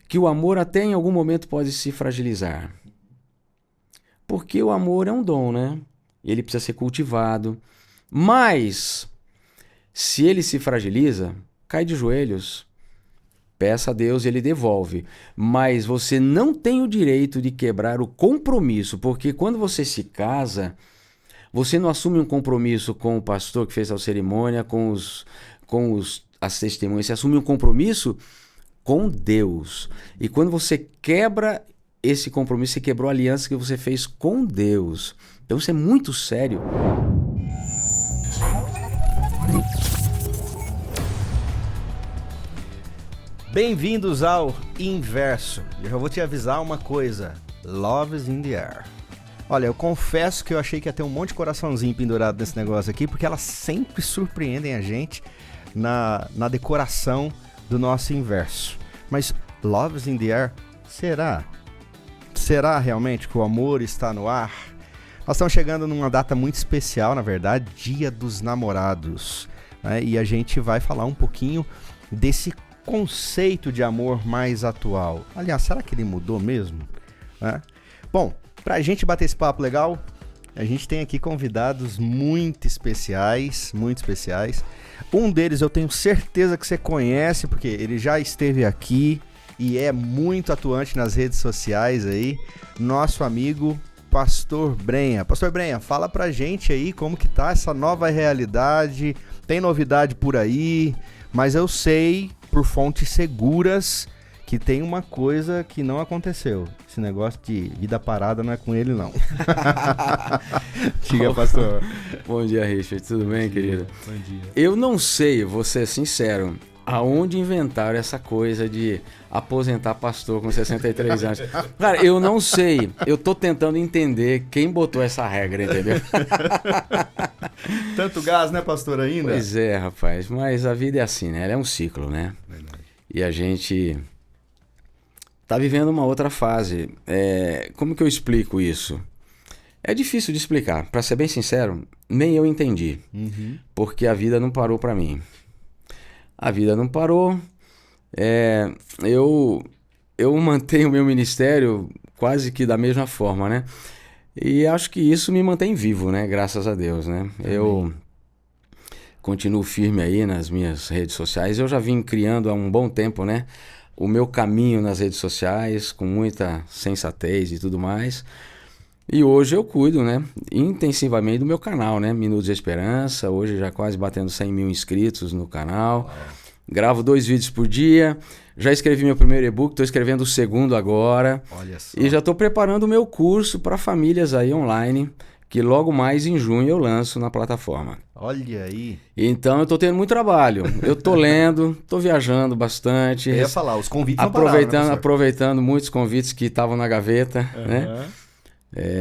que o amor até em algum momento pode se fragilizar? Porque o amor é um dom, né? Ele precisa ser cultivado. Mas, se ele se fragiliza, cai de joelhos, peça a Deus e ele devolve. Mas você não tem o direito de quebrar o compromisso, porque quando você se casa, você não assume um compromisso com o pastor que fez a cerimônia, as testemunhas, você assume um compromisso com Deus. E quando você quebra esse compromisso, você quebrou a aliança que você fez com Deus. Então isso é muito sério. Bem-vindos ao Inverso. Eu já vou te avisar uma coisa. Love is in the air. Olha, eu confesso que eu achei que ia ter um monte de coraçãozinho pendurado nesse negócio aqui, porque elas sempre surpreendem a gente na decoração do nosso Inverso. Mas Love is in the air, será? Será realmente que o amor está no ar? Nós estamos chegando numa data muito especial, na verdade, Dia dos Namorados, né? E a gente vai falar um pouquinho desse conceito de amor mais atual. Aliás, será que ele mudou mesmo? Bom, pra gente bater esse papo legal, a gente tem aqui convidados muito especiais, muito especiais. Um deles eu tenho certeza que você conhece, porque ele já esteve aqui e é muito atuante nas redes sociais aí. Nosso amigo Pastor Brenha. Pastor Brenha, fala pra gente aí como que tá essa nova realidade. Tem novidade por aí, mas eu sei por fontes seguras que tem uma coisa que não aconteceu. Esse negócio de vida parada não é com ele, não. Diga, pastor. Bom dia, Richard. Tudo bem, querido? Bom dia. Eu não sei, vou ser sincero, aonde inventaram essa coisa de aposentar pastor com 63 anos. Cara, eu não sei. Eu tô tentando entender quem botou essa regra, entendeu? Tanto gás, né, pastor, ainda? Pois é, rapaz. Mas a vida é assim, né? Ela é um ciclo, né? Verdade. E a gente tá vivendo uma outra fase. Como que eu explico isso? É difícil de explicar. Para ser bem sincero, nem eu entendi. Porque a vida não parou para mim. A vida não parou. Eu mantenho o meu ministério quase que da mesma forma, né? E acho que isso me mantém vivo, né? Graças a Deus, né? Amém. Eu continuo firme aí nas minhas redes sociais. Eu já vim criando há um bom tempo, né? O meu caminho nas redes sociais, com muita sensatez e tudo mais. E hoje eu cuido, né? Intensivamente do meu canal, né? Minutos de Esperança. Hoje já quase batendo 100 mil inscritos no canal. Uau. Gravo 2 vídeos por dia. Já escrevi meu primeiro e-book, estou escrevendo o segundo agora. Olha só. E já estou preparando o meu curso para famílias aí online, que logo mais em junho eu lanço na plataforma. Olha aí. Então eu estou tendo muito trabalho. Eu estou lendo, estou viajando bastante. Eu ia falar, os convites não pararam, né, aproveitando muitos convites que estavam na gaveta, né?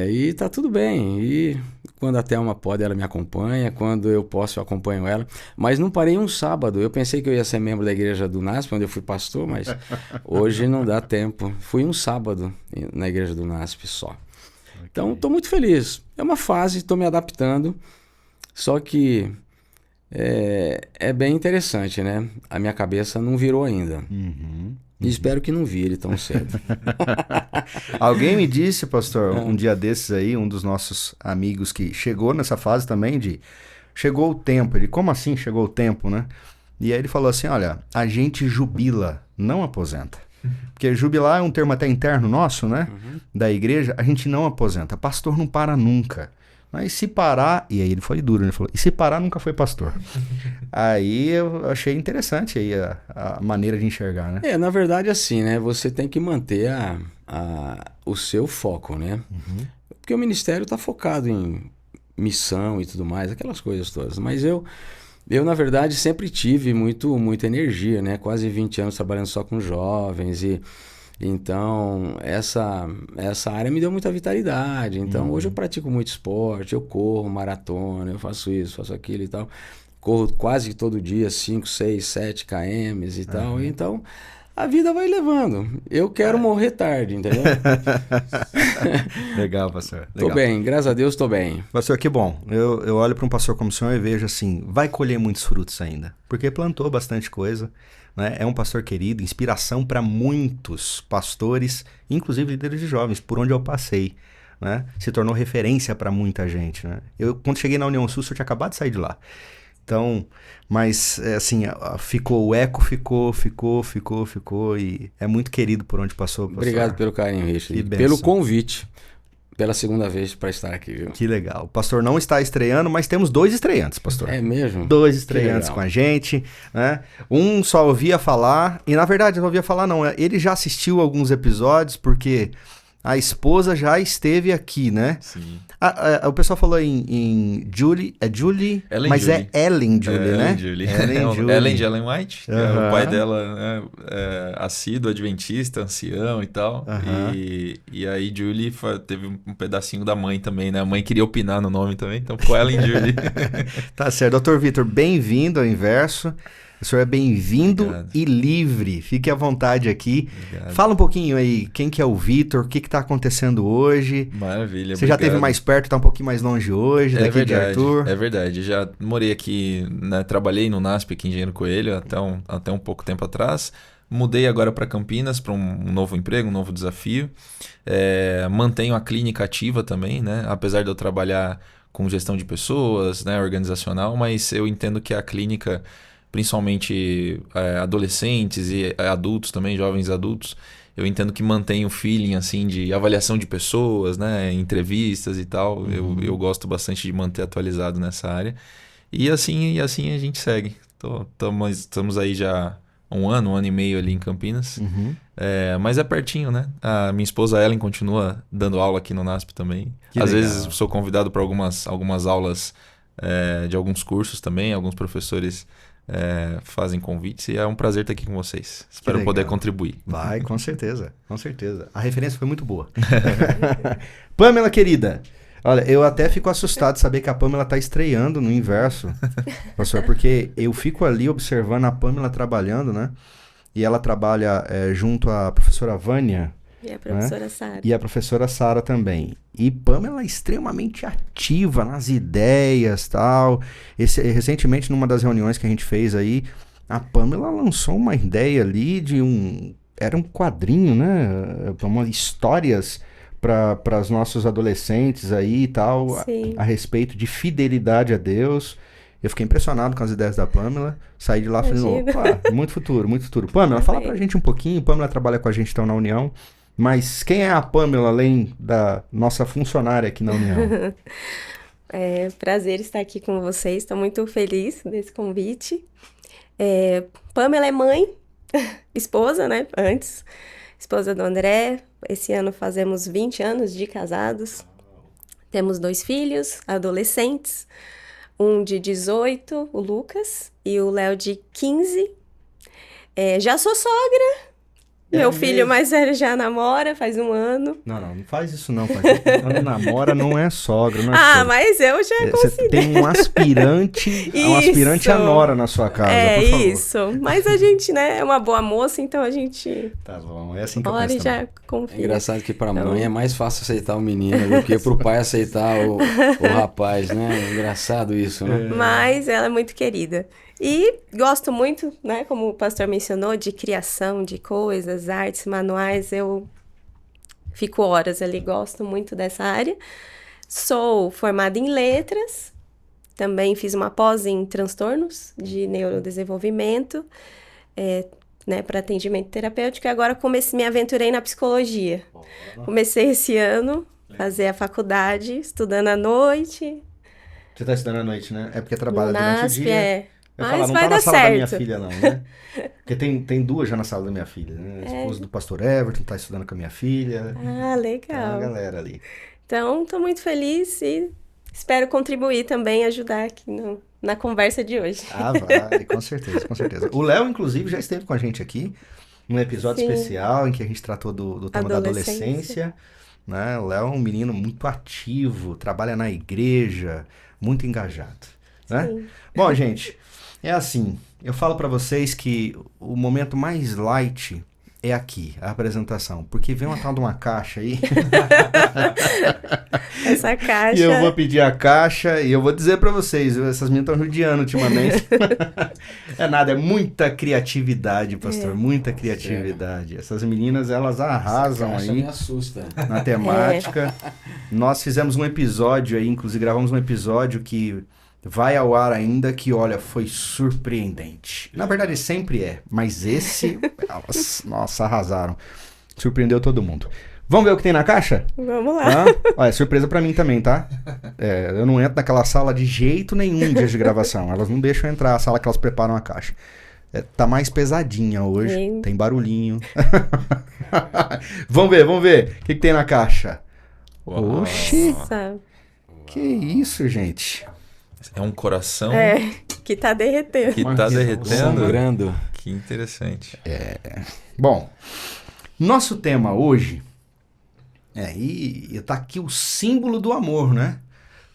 E tá tudo bem. E quando a Thelma pode, ela me acompanha. Quando eu posso, eu acompanho ela. Mas não parei um sábado. Eu pensei que eu ia ser membro da igreja do NASP, onde eu fui pastor, mas hoje não dá tempo. Fui um sábado na igreja do NASP só. Okay. Então, estou muito feliz. É uma fase, estou me adaptando. Só que é bem interessante, né? A minha cabeça não virou ainda. E espero que não vire tão cedo. Alguém me disse, pastor, um dia desses aí, um dos nossos amigos que chegou nessa fase também de... Chegou o tempo. Ele, como assim chegou o tempo, né? E aí ele falou assim, olha, a gente jubila, não aposenta. Porque jubilar é um termo até interno nosso, né? Da igreja, a gente não aposenta. Pastor não para nunca. Mas se parar... E aí ele foi duro, ele falou, e se parar nunca foi pastor. Aí eu achei interessante aí a maneira de enxergar, né? Na verdade assim, né? Você tem que manter o seu foco, né? Porque o ministério está focado em missão e tudo mais, aquelas coisas todas. Mas eu na verdade, sempre tive muita energia, né? Quase 20 anos trabalhando só com jovens e... Então, essa área me deu muita vitalidade. Então, hoje eu pratico muito esporte, eu corro maratona, eu faço isso, faço aquilo e tal. Corro quase todo dia, 5, 6, 7 km e tal. Então, a vida vai levando. Eu quero morrer tarde, entendeu? Legal, pastor. Legal. Tô bem, graças a Deus tô bem. Pastor, que bom. Eu olho para um pastor como o senhor e vejo assim, vai colher muitos frutos ainda. Porque plantou bastante coisa, né? É um pastor querido, inspiração para muitos pastores, inclusive líderes de jovens, por onde eu passei, né? Se tornou referência para muita gente, né? Eu, quando cheguei na União Sul, eu tinha acabado de sair de lá. Então, mas, assim, o eco ficou, e é muito querido por onde passou, pastor. Obrigado pelo carinho, Richard. E pelo convite, pela segunda vez para estar aqui, viu? Que legal. O pastor não está estreando, mas temos 2 estreantes, pastor. É mesmo? 2 estreantes com a gente, né? Um só ouvia falar, e na verdade não ouvia falar não, ele já assistiu alguns episódios, porque a esposa já esteve aqui, né? Sim. O pessoal falou em Julie, é Julie, Ellen mas Julie. é Ellen Julie, né? Ellen Julie. Ellen de Ellen White, que é o pai Aham. dela, né, assíduo, adventista, ancião e tal. Aham. E aí Julie teve um pedacinho da mãe também, né? A mãe queria opinar no nome também, então ficou Ellen Julie. Tá certo. Doutor Vitor, bem-vindo ao Inverso. O senhor é bem-vindo Obrigado. e livre. Fique à vontade aqui. Obrigado. Fala um pouquinho aí, quem que é o Vitor, o que que tá acontecendo hoje? Maravilha, Você já esteve mais perto, tá um pouquinho mais longe hoje, daqui de Arthur. É verdade. Já morei aqui, né, trabalhei no NASP aqui em Engenheiro Coelho até um pouco tempo atrás. Mudei agora para Campinas para um novo emprego, um novo desafio. Mantenho a clínica ativa também, né? Apesar de eu trabalhar com gestão de pessoas, né, organizacional, mas eu entendo que a clínica, principalmente adolescentes e adultos também, jovens adultos, eu entendo que mantém o feeling assim de avaliação de pessoas, né, entrevistas e tal. Eu gosto bastante de manter atualizado nessa área. E assim a gente segue. Estamos aí já um ano e meio ali em Campinas. Mas é pertinho, né? A minha esposa Ellen continua dando aula aqui no NASP também. Que Às legal. vezes sou convidado para algumas aulas de alguns cursos também. Alguns professores fazem convites e é um prazer estar aqui com vocês. Espero legal. poder contribuir. Vai, com certeza, com certeza. A referência foi muito boa. Pamela, querida, olha, eu até fico assustado de saber que a Pamela tá estreando no Inverso, pastor, porque eu fico ali observando a Pamela trabalhando, né? E ela trabalha junto à professora Vânia, E a professora Sara. e a professora Sara também. E Pamela é extremamente ativa nas ideias, tal. Recentemente, numa das reuniões que a gente fez aí, a Pamela lançou uma ideia ali era um quadrinho, né? Histórias para os nossos adolescentes aí e tal, Sim. a respeito de fidelidade a Deus. Eu fiquei impressionado com as ideias da Pamela. Saí de lá falando, Imagina. opa, muito futuro, muito futuro. Pamela, fala pra gente um pouquinho. Pamela trabalha com a gente então na União. Mas quem é a Pamela, além da nossa funcionária aqui na União? É prazer estar aqui com vocês. Estou muito feliz desse convite. Pamela é mãe, esposa, né? Antes, esposa do André. Esse ano fazemos 20 anos de casados. Temos 2 filhos, adolescentes. Um de 18, o Lucas, e o Léo de 15. Já sou sogra. Meu filho mesmo? mais velho já namora, faz 1 ano. Não faz isso não, pai. Quando namora não é sogra, não é Ah, sogra. mas eu já Você considero. tem um aspirante a Isso. nora na sua casa, por favor. Isso. Mas a gente, né, é uma boa moça, então a gente Tá bom, é assim que eu olha e penso também. já É confia. engraçado que pra Então- mãe é mais fácil aceitar o menino do que pro pai aceitar o rapaz, né? É engraçado isso, né? Mas ela é muito querida. E gosto muito, né, como o pastor mencionou, de criação de coisas, artes, manuais. Eu fico horas ali, gosto muito dessa área. Sou formada em letras, também fiz uma pós em transtornos de neurodesenvolvimento, né, para atendimento terapêutico. E agora me aventurei na psicologia. Comecei esse ano a fazer a faculdade, estudando à noite. Você tá estudando à noite, né? É porque trabalha No durante o NASP, dia. Eu ia falar, Mas não vai tá na dar sala da minha certo. filha, não, né? Porque tem 2 já na sala da minha filha, né? A esposa do pastor Everton tá estudando com a minha filha. Ah, Tem uma legal. galera ali. Então, estou muito feliz e espero contribuir também, ajudar aqui na conversa de hoje. Ah, vai, com certeza, com certeza. O Léo, inclusive, já esteve com a gente aqui num episódio Sim. especial em que a gente tratou do tema da adolescência. Né? O Léo é um menino muito ativo, trabalha na igreja, muito engajado. Né? Sim. Bom, gente, é assim, eu falo pra vocês que o momento mais light é aqui, a apresentação. Porque vem uma tal de uma caixa aí. Essa caixa... E eu vou pedir a caixa e eu vou dizer pra vocês, essas meninas estão judiando ultimamente. É nada, é muita criatividade, pastor, muita criatividade. Essas meninas, elas arrasam Essa caixa aí me assusta. na temática. Nós fizemos um episódio aí, inclusive gravamos um episódio que vai ao ar ainda, que olha, foi surpreendente. Na verdade sempre é, mas esse, nossa, arrasaram. Surpreendeu todo mundo. Vamos ver o que tem na caixa? Vamos lá. Olha, surpresa pra mim também, tá? Eu não entro naquela sala de jeito nenhum em dias de gravação. Elas não deixam eu entrar, a sala que elas preparam a caixa. Tá mais pesadinha hoje, tem barulhinho. Vamos ver. O que tem na caixa? Uau. Oxi, Nossa. que isso, gente? É um coração Que tá derretendo. que tá derretendo. Sangrando. Que interessante. Bom, nosso tema hoje e tá aqui o símbolo do amor, né?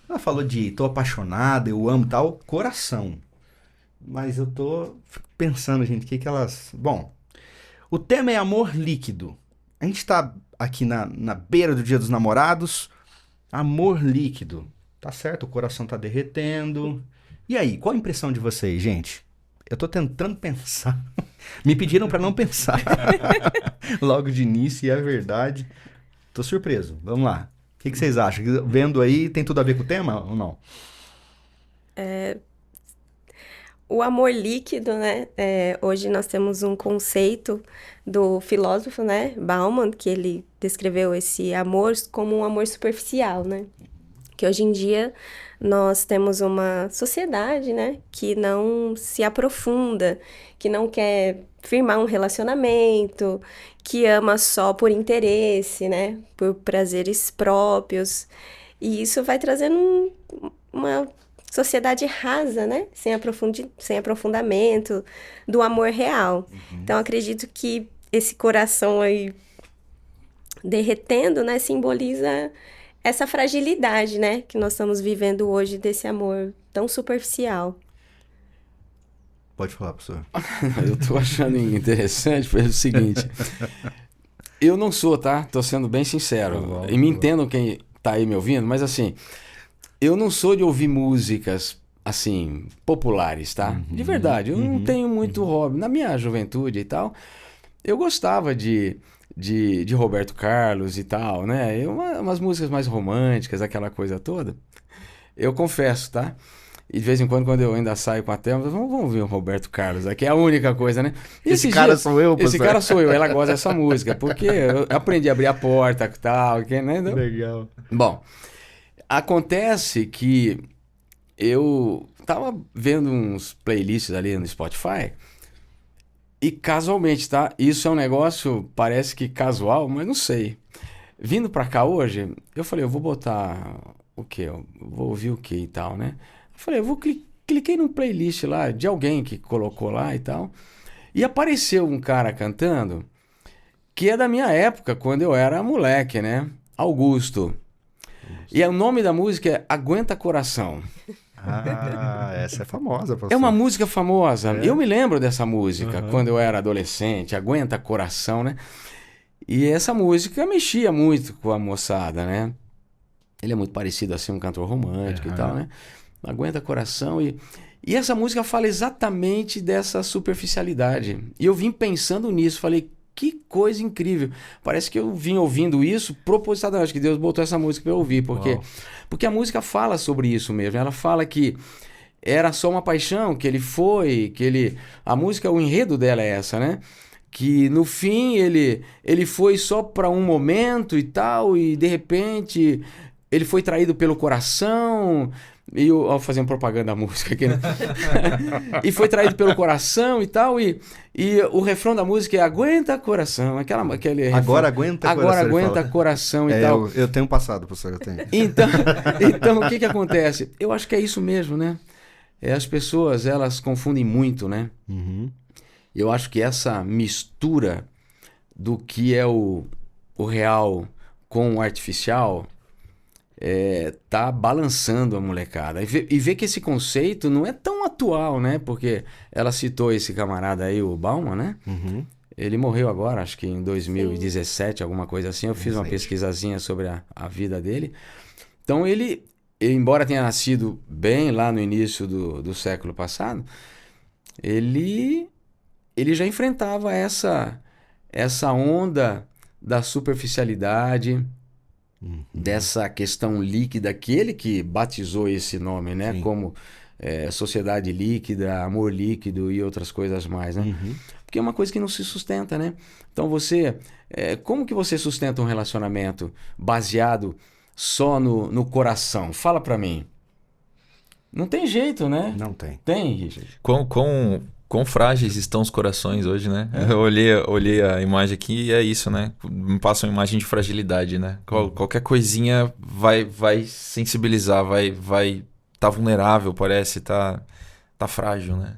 Ela falou de tô apaixonada, eu amo tal, coração. Mas eu tô pensando, gente, o que elas... Bom, o tema é amor líquido. A gente tá aqui na beira do Dia dos Namorados. Amor líquido. Tá certo, o coração tá derretendo. E aí, qual a impressão de vocês, gente? Eu tô tentando pensar. Me pediram pra não pensar. Logo de início, e é verdade. Tô surpreso. Vamos lá. O que vocês acham? Vendo aí, tem tudo a ver com o tema ou não? O amor líquido, né? Hoje nós temos um conceito do filósofo, né? Bauman, que ele descreveu esse amor como um amor superficial, né? Que hoje em dia nós temos uma sociedade, né? Que não se aprofunda, que não quer firmar um relacionamento, que ama só por interesse, né? Por prazeres próprios. E isso vai trazendo uma sociedade rasa, né? Sem aprofundamento do amor real. Então, acredito que esse coração aí derretendo, né? Simboliza essa fragilidade, né? Que nós estamos vivendo hoje desse amor tão superficial. Pode falar, professor. Eu tô achando interessante pelo seguinte. Eu não sou, tá? Tô sendo bem sincero. E me entendam quem tá aí me ouvindo, mas assim, eu não sou de ouvir músicas, assim, populares, tá? De verdade, eu não tenho muito hobby. Na minha juventude e tal, eu gostava de Roberto Carlos e tal, né? Umas músicas mais românticas, aquela coisa toda. Eu confesso, tá? E de vez em quando eu ainda saio com a Thelma, vamos ver o Roberto Carlos, aqui é a única coisa, né? Esse cara sou eu, Esse cara sou eu, ela gosta dessa música, porque eu aprendi a abrir a porta e tal, né? Legal. Bom, acontece que eu tava vendo uns playlists ali no Spotify e casualmente, tá? Isso é um negócio, parece que casual, mas não sei. Vindo pra cá hoje, eu falei, eu vou botar o quê? Eu vou ouvir o quê e tal, né? Eu falei, eu vou cliquei num playlist lá de alguém que colocou lá e tal. E apareceu um cara cantando que é da minha época, quando eu era moleque, né? Augusto. E o nome da música é Aguenta Coração. Essa é famosa, professor. É uma música famosa. Eu me lembro dessa música quando eu era adolescente. Aguenta Coração, né? E essa música mexia muito com a moçada, né? Ele é muito parecido assim, um cantor romântico e tal, né? Aguenta Coração. E essa música fala exatamente dessa superficialidade. E eu vim pensando nisso. Falei, que coisa incrível. Parece que eu vim ouvindo isso propositadamente. Acho que Deus botou essa música para eu ouvir. Porque a música fala sobre isso mesmo. Ela fala que era só uma paixão, que ele foi, a música, o enredo dela é essa, né? Que no fim ele foi só para um momento e tal, e de repente ele foi traído pelo coração. E eu fazendo propaganda da música aqui, né? E foi traído pelo coração e tal. E o refrão da música é Aguenta Coração. Aquele Agora refrão, aguenta Agora coração. Aguenta Coração e tal. Eu tenho passado, professor, eu tenho. Então o que acontece? Eu acho que é isso mesmo, né? As pessoas, elas confundem muito, né? Eu acho que essa mistura do que é o real com o artificial tá balançando a molecada. E ver que esse conceito não é tão atual, né? Porque ela citou esse camarada aí, o Bauman, né? Ele morreu agora, acho que em 2017, alguma coisa assim. Eu fiz uma Recente. pesquisazinha sobre a vida dele. Então ele, embora tenha nascido bem lá no início do século passado, ele já enfrentava essa onda da superficialidade, dessa questão líquida, que ele que batizou esse nome, né? Sim. Como sociedade líquida, amor líquido e outras coisas mais, né? Porque é uma coisa que não se sustenta, né? Então como que você sustenta um relacionamento baseado só no coração? Fala pra mim. Não tem jeito, né? Não tem. Tem, Richard. Quão frágeis estão os corações hoje, né? Eu olhei a imagem aqui e é isso, né? Me passa uma imagem de fragilidade, né? Qualquer coisinha vai sensibilizar, vai tá vulnerável, parece, tá frágil, né?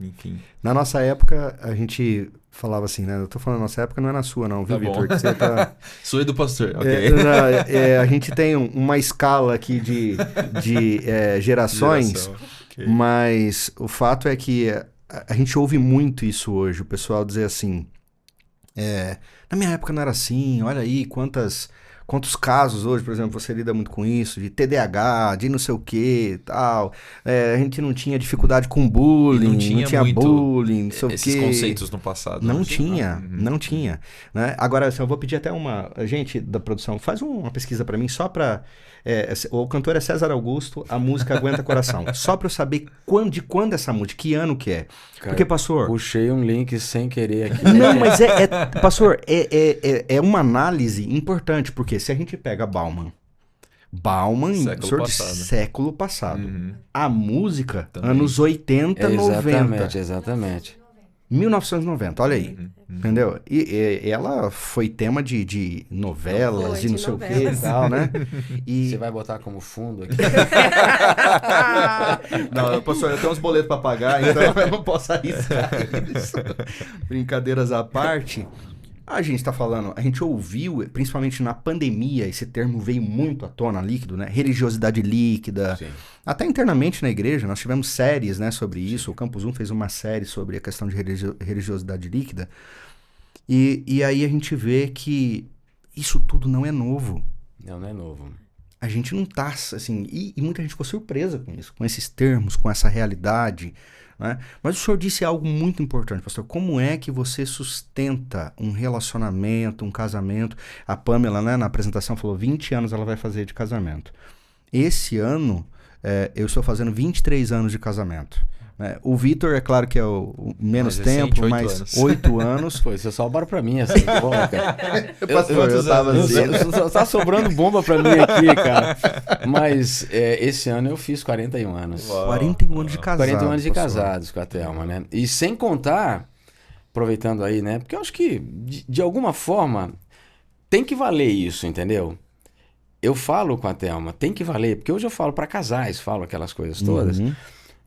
Enfim. Na nossa época, a gente falava assim, né? Eu tô falando na nossa época, não é na sua não, viu, Tá bom. Vitor? Que você tá... Sou do pastor, ok. A gente tem uma escala aqui de gerações, Geração, ok. mas o fato é que a gente ouve muito isso hoje, o pessoal dizer assim, na minha época não era assim, olha aí quantos casos hoje, por exemplo, você lida muito com isso, de TDAH, de não sei o que, tal, a gente não tinha dificuldade com bullying, não tinha muito bullying, não sei o esses quê. conceitos no passado. Não né? tinha, não tinha, né? Agora, assim, eu vou pedir até a gente da produção, faz uma pesquisa pra mim, só pra... o cantor é César Augusto, a música Aguenta Coração. Só pra eu saber de quando essa música, que ano que é. Cara, Porque, pastor... Puxei um link sem querer aqui. Não, mas pastor, é uma análise importante, porque se a gente pega Bauman, Século passado. século passado. Uhum. A música, Também. anos 80, 90. Exatamente. 1990, olha aí. Entendeu? E ela foi tema de novelas, Foi, e não de sei o que e novelas. tal, né? E... Você vai botar como fundo aqui? Não, pastor, eu tenho uns boletos pra pagar, então eu não posso arriscar isso. Brincadeiras à parte. A gente tá falando, a gente ouviu, principalmente na pandemia, esse termo veio muito à tona, líquido, né? Religiosidade líquida. Sim. Até internamente na igreja, nós tivemos séries, né, sobre isso. O Campus 1 fez uma série sobre a questão de religiosidade líquida. E aí a gente vê que isso tudo não é novo. Não é novo. A gente não tá, assim... E muita gente ficou surpresa com isso, com esses termos, com essa realidade, né? Mas o senhor disse algo muito importante, pastor. Como é que você sustenta um relacionamento, um casamento? A Pamela, né, na apresentação falou 20 anos ela vai fazer de casamento. Esse ano, eu estou fazendo 23 anos de casamento. O Vitor, é claro que é o menos Mais recente, tempo, 8 mas anos. 8 anos. Pô, isso é só pra mim, assim. Pô, cara. Pastor, eu tava assim. Tá sobrando bomba pra mim aqui, cara. Mas esse ano eu fiz 41 anos. Uau. 41 anos de casado. 41 anos de pastor. casados com a Thelma, né? E sem contar, aproveitando aí, né? Porque eu acho que, de alguma forma, tem que valer isso, entendeu? Eu falo com a Thelma, tem que valer. Porque hoje eu falo pra casais, falo aquelas coisas todas. Uhum.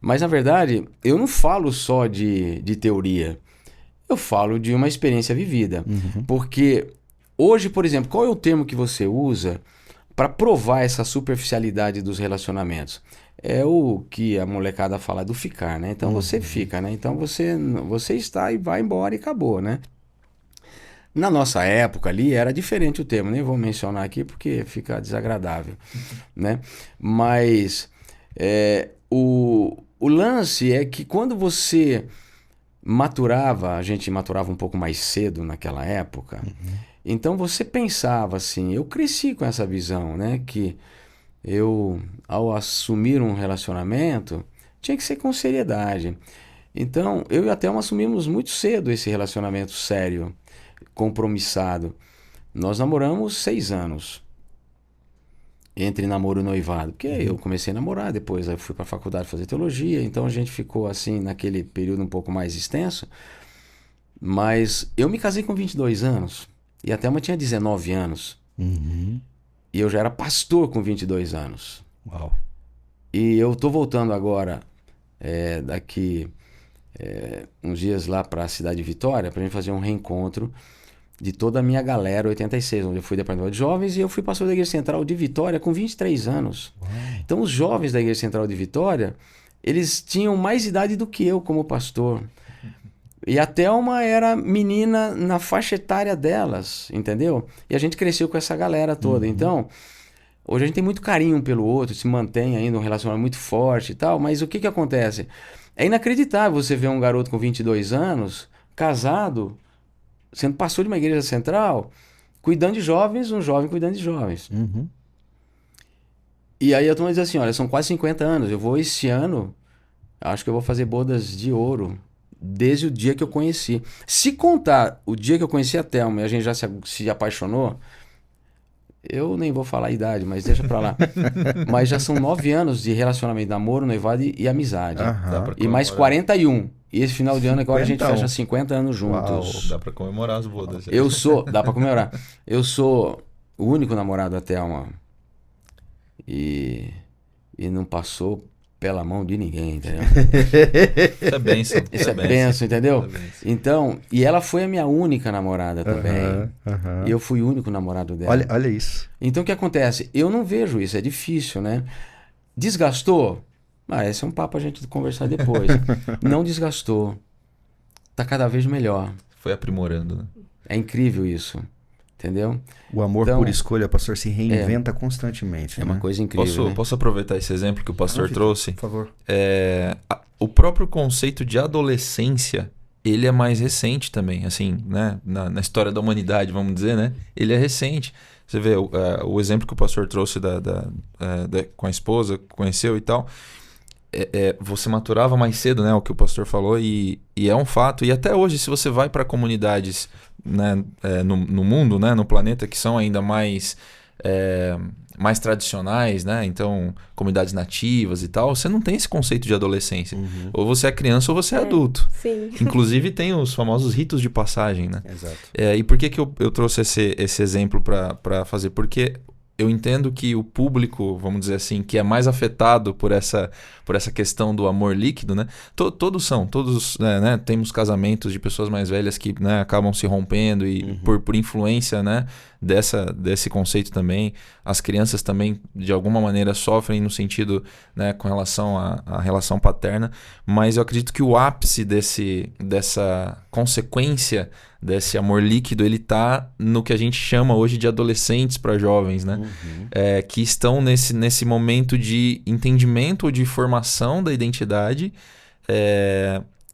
Mas, na verdade, eu não falo só de teoria. Eu falo de uma experiência vivida. Uhum. Porque hoje, por exemplo, qual é o termo que você usa para provar essa superficialidade dos relacionamentos? É o que a molecada fala do ficar, né? Então você fica, né? Então você está e vai embora e acabou, né? Na nossa época ali era diferente o termo, nem vou mencionar aqui porque fica desagradável, né? Mas o lance é que quando você maturava, a gente maturava um pouco mais cedo naquela época, então você pensava assim, eu cresci com essa visão, né? Que eu, ao assumir um relacionamento, tinha que ser com seriedade. Então, eu e a Thelma assumimos muito cedo esse relacionamento sério, compromissado. Nós namoramos 6 anos. Entre namoro e noivado. Porque eu comecei a namorar, depois eu fui para a faculdade fazer teologia, então a gente ficou assim naquele período um pouco mais extenso. Mas eu me casei com 22 anos e a Thelma tinha 19 anos. Uhum. E eu já era pastor com 22 anos. Uau. E eu tô voltando agora, daqui uns dias lá para a cidade de Vitória, para a gente fazer um reencontro de toda a minha galera, 86, onde eu fui departamento de jovens e eu fui pastor da Igreja Central de Vitória com 23 anos. Uau. Então os jovens da Igreja Central de Vitória, eles tinham mais idade do que eu como pastor. E a Thelma era menina na faixa etária delas, entendeu? E a gente cresceu com essa galera toda. Então, hoje a gente tem muito carinho um pelo outro, se mantém ainda um relacionamento muito forte e tal, mas o que acontece? É inacreditável você ver um garoto com 22 anos, casado, sendo pastor de uma igreja central, cuidando de jovens, um jovem cuidando de jovens. Uhum. E aí a turma diz assim, olha, são quase 50 anos, eu vou esse ano, acho que eu vou fazer bodas de ouro, desde o dia que eu conheci. Se contar o dia que eu conheci a Thelma e a gente já se apaixonou, eu nem vou falar a idade, mas deixa pra lá. Mas já são 9 anos de relacionamento, namoro, noivado e amizade. Aham. pra E mais comemorar. 41. E esse final de ano agora a gente 50. fecha 50 anos juntos. Dá pra comemorar as bodas. Dá pra comemorar. Eu sou o único namorado da Thelma. E não passou pela mão de ninguém, entendeu? Isso é bênção. Isso é benção, entendeu? Isso é bênção. Então, e ela foi a minha única namorada também. Aham. E eu fui o único namorado dela. Olha isso. Então o que acontece? Eu não vejo isso, é difícil, né? Desgastou? Esse é um papo a gente conversar depois. Não desgastou. Tá cada vez melhor. Foi aprimorando, né? É incrível isso. Entendeu? O amor Então, por escolha, pastor, se reinventa constantemente. É uma né? coisa incrível. Né? Posso aproveitar esse exemplo que o pastor trouxe? Por favor. O próprio conceito de adolescência, ele é mais recente também, assim, né? Na história da humanidade, vamos dizer, né? Ele é recente. Você vê o exemplo que o pastor trouxe com a esposa, conheceu e tal. Você maturava mais cedo, né? O que o pastor falou, e é um fato. E até hoje, se você vai para comunidades, né, no mundo, né, no planeta, que são ainda mais tradicionais, né? Então, comunidades nativas e tal, você não tem esse conceito de adolescência. Ou você é criança ou você é adulto. Sim. Inclusive, tem os famosos ritos de passagem, né? Exato. E por que eu trouxe esse exemplo para fazer? Porque eu entendo que o público, vamos dizer assim, que é mais afetado por essa questão do amor líquido, né? Todos né? Temos casamentos de pessoas mais velhas que, né, acabam se rompendo e por influência, né, desse conceito também. As crianças também, de alguma maneira, sofrem no sentido, né, com relação à relação paterna. Mas eu acredito que o ápice dessa consequência desse amor líquido, ele tá no que a gente chama hoje de adolescentes para jovens, né? Que estão nesse momento de entendimento ou de formação da identidade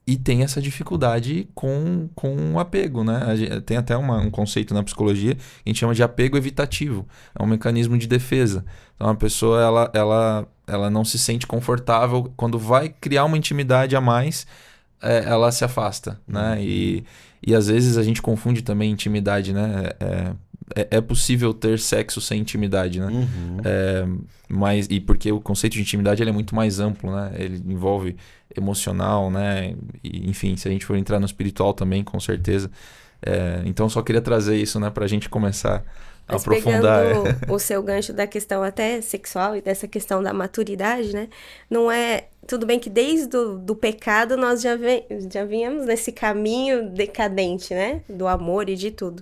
e tem essa dificuldade com o apego, né? Tem até um conceito na psicologia que a gente chama de apego evitativo. É um mecanismo de defesa. Então a pessoa ela não se sente confortável quando vai criar uma intimidade a mais, ela se afasta, né? E às vezes a gente confunde também intimidade, né? É possível ter sexo sem intimidade, né? E porque o conceito de intimidade ele é muito mais amplo, né? Ele envolve emocional, né? E, enfim, se a gente for entrar no espiritual também, com certeza. Então, só queria trazer isso, né? Pra gente começar a Mas aprofundar. pegando o seu gancho da questão até sexual e dessa questão da maturidade, né? Não é... Tudo bem que desde do pecado nós já vínhamos nesse caminho decadente, né? Do amor e de tudo.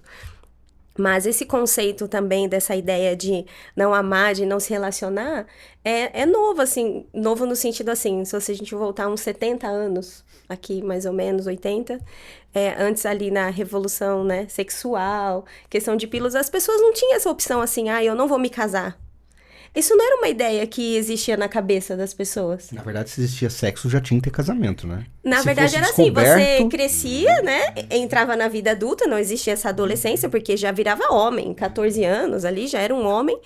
Mas esse conceito também dessa ideia de não amar, de não se relacionar, é novo, assim, novo no sentido assim, se a gente voltar uns 70 anos, aqui mais ou menos, 80, antes ali na revolução, né, sexual, questão de pílulas, as pessoas não tinham essa opção assim, eu não vou me casar. Isso não era uma ideia que existia na cabeça das pessoas. Na verdade, se existia sexo, já tinha que ter casamento, né? Na verdade, era assim, você crescia, né? Entrava na vida adulta, não existia essa adolescência, porque já virava homem, 14 anos ali, já era um homem.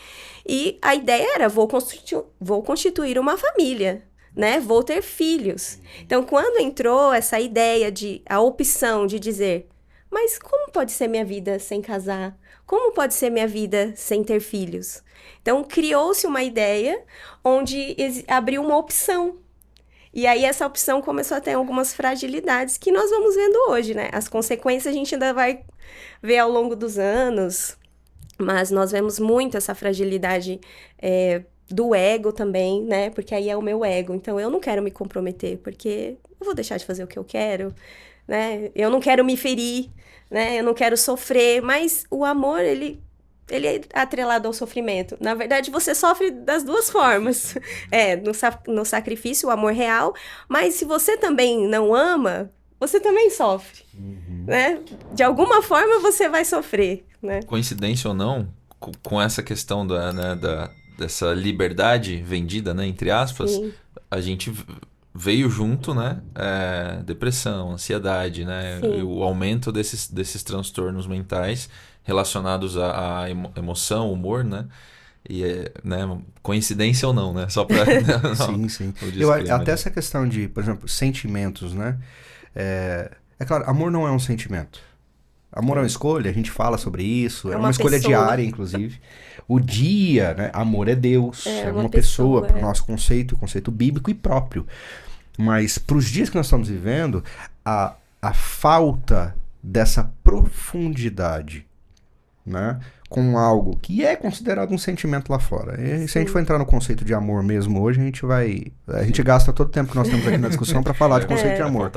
E a ideia era, vou constituir uma família, né? Vou ter filhos. Então, quando entrou essa ideia a opção de dizer, mas como pode ser minha vida sem casar? Como pode ser minha vida sem ter filhos? Então, criou-se uma ideia onde abriu uma opção. E aí, essa opção começou a ter algumas fragilidades que nós vamos vendo hoje, né? As consequências a gente ainda vai ver ao longo dos anos, mas nós vemos muito essa fragilidade do ego também, né? Porque aí é o meu ego. Então, eu não quero me comprometer, porque eu vou deixar de fazer o que eu quero, né? Eu não quero me ferir, né? Eu não quero sofrer, mas o amor, ele é atrelado ao sofrimento. Na verdade, você sofre das duas formas. No sacrifício, o amor real, mas se você também não ama, você também sofre, né? De alguma forma você vai sofrer, né? Coincidência ou não, com essa questão dessa liberdade vendida, né, entre aspas, Sim. a gente veio junto, né, depressão, ansiedade, né, Sim. e o aumento desses transtornos mentais relacionados à emoção, humor, né, e né, coincidência ou não, né, só para Sim. Até essa questão de, por exemplo, sentimentos, né, é claro, amor não é um sentimento. Amor é uma escolha, a gente fala sobre isso, é uma escolha pessoa. diária, inclusive. O dia, né? Amor é Deus, é uma uma pessoa, para o é. nosso conceito bíblico e próprio. Mas para os dias que nós estamos vivendo, a falta dessa profundidade, né? Com algo que é considerado um sentimento lá fora. E se a gente for entrar no conceito de amor mesmo hoje, a gente gasta todo o tempo que nós temos aqui na discussão para falar de conceito de amor.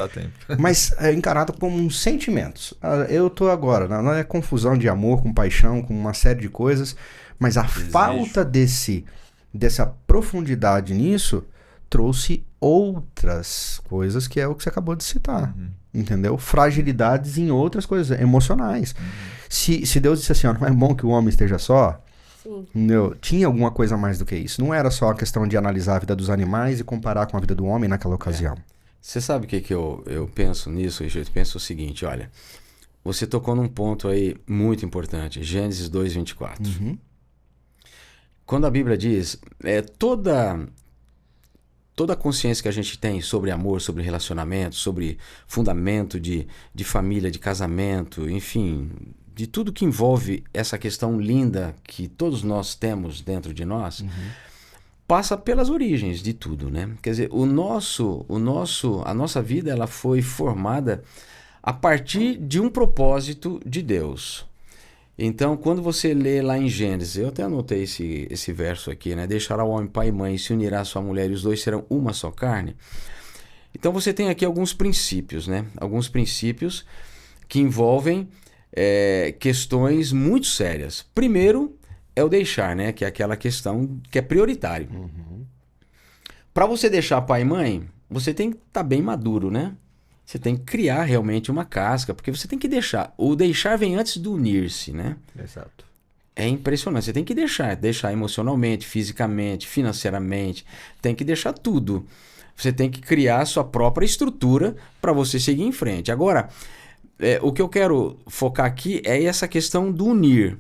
Mas é encarado como um sentimento. Eu tô agora, não é confusão de amor com paixão, com uma série de coisas, mas a falta dessa profundidade nisso trouxe outras coisas, que é o que você acabou de citar. Entendeu? Fragilidades em outras coisas, emocionais. Se Deus disse assim, ó, não é bom que o homem esteja só, entendeu? Tinha alguma coisa mais do que isso. Não era só a questão de analisar a vida dos animais e comparar com a vida do homem naquela ocasião. Você sabe o que eu penso nisso, Richard? Eu penso o seguinte, olha, você tocou num ponto aí muito importante, Gênesis 2:24. Quando a Bíblia diz, toda a consciência que a gente tem sobre amor, sobre relacionamento, sobre fundamento de família, de casamento, enfim, de tudo que envolve essa questão linda que todos nós temos dentro de nós, passa pelas origens de tudo, né? Quer dizer, a nossa vida, ela foi formada a partir de um propósito de Deus. Então, quando você lê lá em Gênesis, eu até anotei esse verso aqui, né? Deixará o homem pai e mãe, se unirá a sua mulher e os dois serão uma só carne. Então, você tem aqui alguns princípios, né? Alguns princípios que envolvem questões muito sérias. Primeiro é o deixar, né? Que é aquela questão que é prioritário. Para você deixar pai e mãe, você tem que estar bem maduro, né? Você tem que criar realmente uma casca, porque você tem que deixar. O deixar vem antes do unir-se, né? Exato. É impressionante. Você tem que deixar emocionalmente, fisicamente, financeiramente. Tem que deixar tudo. Você tem que criar a sua própria estrutura para você seguir em frente. Agora, o que eu quero focar aqui é essa questão do unir.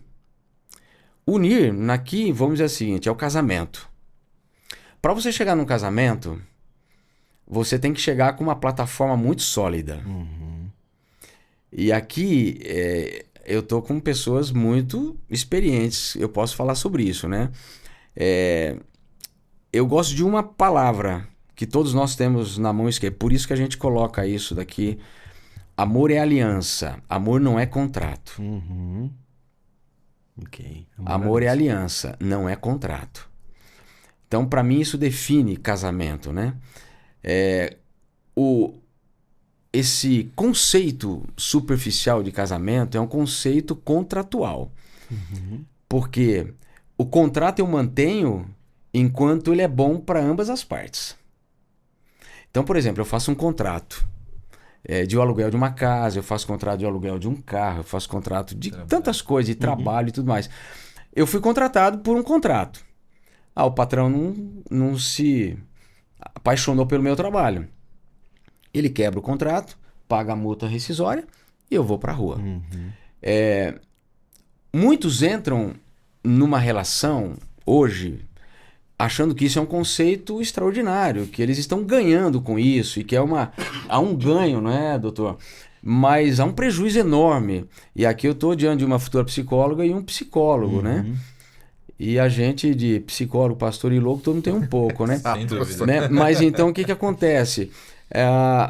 Unir, aqui, vamos dizer o seguinte, é o casamento. Para você chegar num casamento, você tem que chegar com uma plataforma muito sólida. E aqui, eu tô com pessoas muito experientes, eu posso falar sobre isso, né? Eu gosto de uma palavra que todos nós temos na mão esquerda, por isso que a gente coloca isso daqui. Amor é aliança, amor não é contrato. Ok. Amor é aliança, não é contrato. Então, para mim, isso define casamento, né? Esse conceito superficial de casamento é um conceito contratual. Porque o contrato eu mantenho enquanto ele é bom para ambas as partes. Então, por exemplo, eu faço um contrato de aluguel de uma casa, eu faço contrato de aluguel de um carro, eu faço contrato de tantas coisas, de trabalho e tudo mais. Eu fui contratado por um contrato. O patrão não se apaixonou pelo meu trabalho. Ele quebra o contrato, paga a multa rescisória e eu vou para a rua. Muitos entram numa relação hoje achando que isso é um conceito extraordinário, que eles estão ganhando com isso e que há um ganho, não é, doutor? Mas há um prejuízo enorme. E aqui eu estou diante de uma futura psicóloga e um psicólogo, né? E a gente de psicólogo, pastor e louco, todo mundo tem um pouco, né? Sem dúvida. Né? Mas então o que acontece?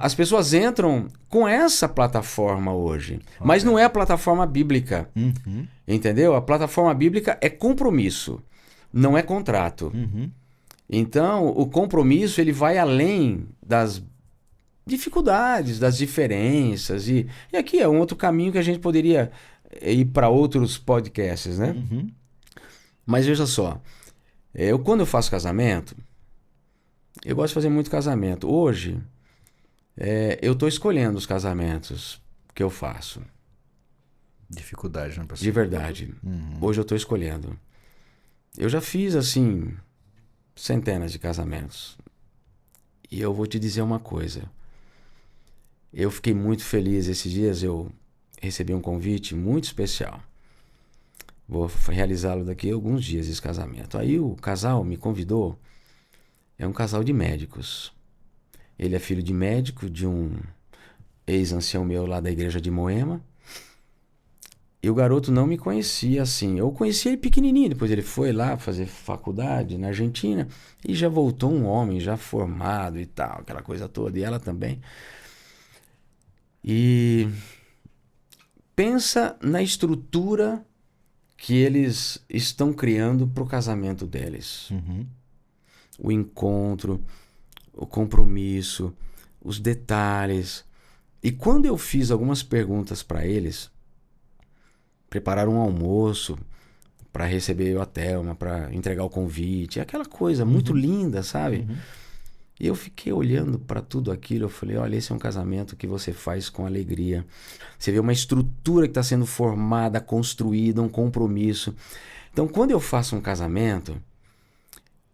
As pessoas entram com essa plataforma hoje, mas não é a plataforma bíblica, entendeu? A plataforma bíblica é compromisso, não é contrato. Então, o compromisso ele vai além das dificuldades, das diferenças, e aqui é um outro caminho que a gente poderia ir para outros podcasts, né? Mas veja só, quando eu faço casamento, eu gosto de fazer muito casamento. Hoje, Eu tô escolhendo os casamentos que eu faço. Dificuldade, né, pastor? De verdade. Hoje eu tô escolhendo. Eu já fiz, assim, centenas de casamentos. E eu vou te dizer uma coisa. Eu fiquei muito feliz esses dias. Eu recebi um convite muito especial. Vou realizá-lo daqui a alguns dias, esse casamento. Aí o casal me convidou. É um casal de médicos. Ele é filho de médico, de um ex-ancião meu lá da igreja de Moema. E o garoto não me conhecia assim. Eu conhecia ele pequenininho. Depois ele foi lá fazer faculdade na Argentina. E já voltou um homem, já formado e tal. Aquela coisa toda. E ela também. E pensa na estrutura que eles estão criando para o casamento deles. O encontro, o compromisso, os detalhes. E quando eu fiz algumas perguntas para eles, preparar um almoço para receber eu a Thelma, para entregar o convite, aquela coisa muito linda, sabe? E eu fiquei olhando para tudo aquilo, eu falei, olha, esse é um casamento que você faz com alegria. Você vê uma estrutura que está sendo formada, construída, um compromisso. Então, quando eu faço um casamento,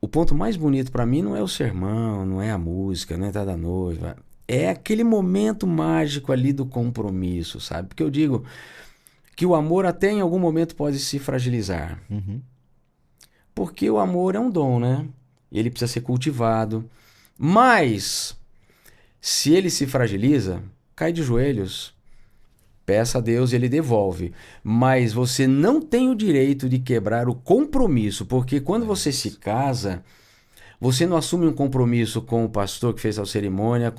o ponto mais bonito para mim não é o sermão, não é a música, não é a entrada da noiva. É aquele momento mágico ali do compromisso, sabe? Porque eu digo que o amor até em algum momento pode se fragilizar. Porque o amor é um dom, né? Ele precisa ser cultivado. Mas, se ele se fragiliza, cai de joelhos, peça a Deus e ele devolve. Mas você não tem o direito de quebrar o compromisso, porque quando você se casa, você não assume um compromisso com o pastor que fez a cerimônia,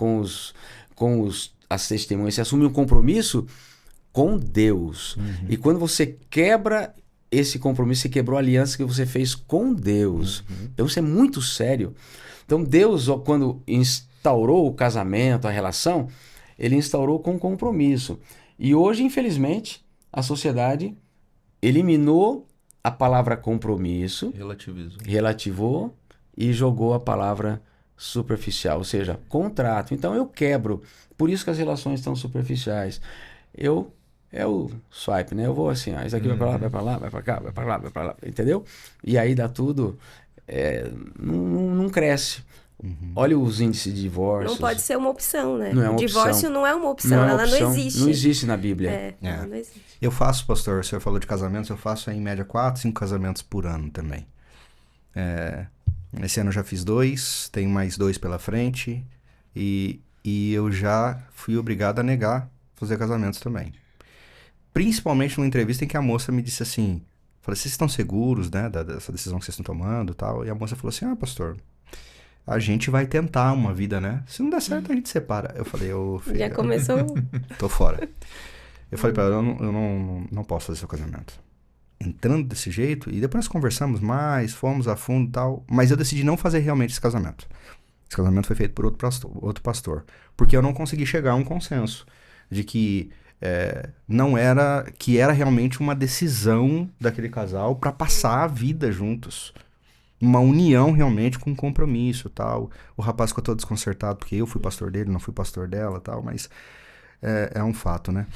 as testemunhas, você assume um compromisso com Deus. E quando você quebra esse compromisso, você quebrou a aliança que você fez com Deus. Então isso é muito sério. Então Deus, quando instaurou o casamento, a relação, ele instaurou com compromisso. E hoje, infelizmente, a sociedade eliminou a palavra compromisso, relativou e jogou a palavra superficial, ou seja, contrato. Então eu quebro. Por isso que as relações estão superficiais. É o swipe, né? Eu vou assim, isso aqui vai pra lá, vai pra lá, vai pra cá, vai pra lá, vai pra lá, entendeu? E aí dá tudo, não cresce. Olha os índices de divórcio. Não pode ser uma opção, né? Não é uma o divórcio opção. não é uma opção, ela não existe. Não existe na Bíblia. Ela não existe. Eu faço, pastor, o senhor falou de casamentos, eu faço em média 4, 5 casamentos por ano também. Esse ano eu já fiz 2, tenho mais 2 pela frente e eu já fui obrigado a negar fazer casamentos também. Principalmente numa entrevista em que a moça me disse assim, falei, vocês estão seguros, né, dessa decisão que vocês estão tomando e tal? E a moça falou assim, pastor, a gente vai tentar uma vida, né? Se não der certo, a gente separa. Eu falei, filho, já começou. Tô fora. Eu falei pra ela, eu não posso fazer seu casamento. Entrando desse jeito, e depois nós conversamos mais, fomos a fundo e tal, mas eu decidi não fazer realmente esse casamento. Esse casamento foi feito por outro pastor, porque eu não consegui chegar a um consenso de que era realmente uma decisão daquele casal para passar a vida juntos. Uma união realmente com compromisso e tal. O rapaz ficou todo desconcertado porque eu fui pastor dele, não fui pastor dela e tal, mas é um fato, né?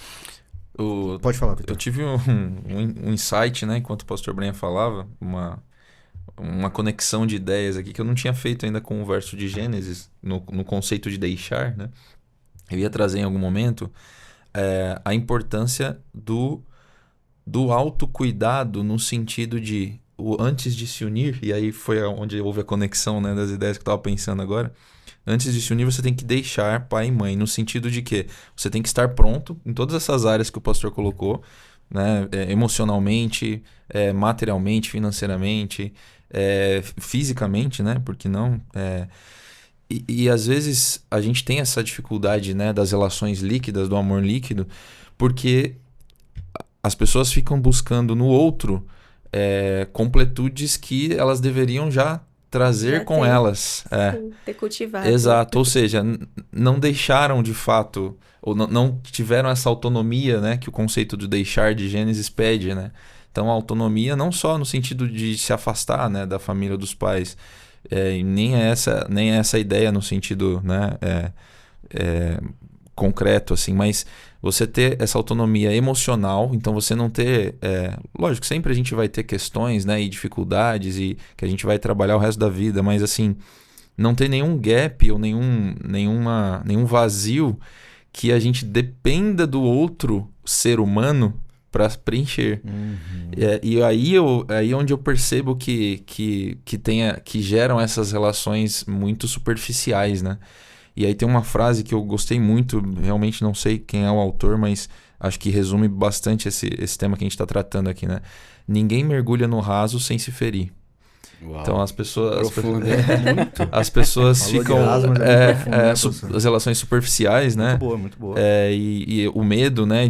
Pode falar, Victor. Eu tive um insight, né, enquanto o pastor Brenha falava, uma conexão de ideias aqui que eu não tinha feito ainda com o verso de Gênesis, no conceito de deixar, né? Eu ia trazer em algum momento a importância do autocuidado no sentido de antes de se unir, e aí foi onde houve a conexão, né, das ideias que eu estava pensando agora. Antes de se unir, você tem que deixar pai e mãe, no sentido de que você tem que estar pronto em todas essas áreas que o pastor colocou, né, emocionalmente, materialmente, financeiramente, fisicamente, né, porque não... E às vezes a gente tem essa dificuldade, né, das relações líquidas, do amor líquido, porque as pessoas ficam buscando no outro completudes que elas deveriam já trazer com elas. Sim, ter cultivado. Exato, ou seja, não deixaram de fato, ou não tiveram essa autonomia, né, que o conceito de deixar de Gênesis pede, né? Então a autonomia não só no sentido de se afastar, né, da família dos pais, nem é essa ideia no sentido, né, concreto, assim, mas você ter essa autonomia emocional, então você não ter... lógico, sempre a gente vai ter questões, né, e dificuldades e que a gente vai trabalhar o resto da vida, mas assim, não ter nenhum gap ou nenhum vazio que a gente dependa do outro ser humano para preencher. E aí onde eu percebo que geram essas relações muito superficiais, né? E aí tem uma frase que eu gostei muito, realmente não sei quem é o autor, mas acho que resume bastante esse tema que a gente está tratando aqui, né? Ninguém mergulha no raso sem se ferir. Uau. Então as pessoas Falou ficam de raso, mas é muito profundo, né, professor? as relações superficiais, né? Muito boa. E o medo, né,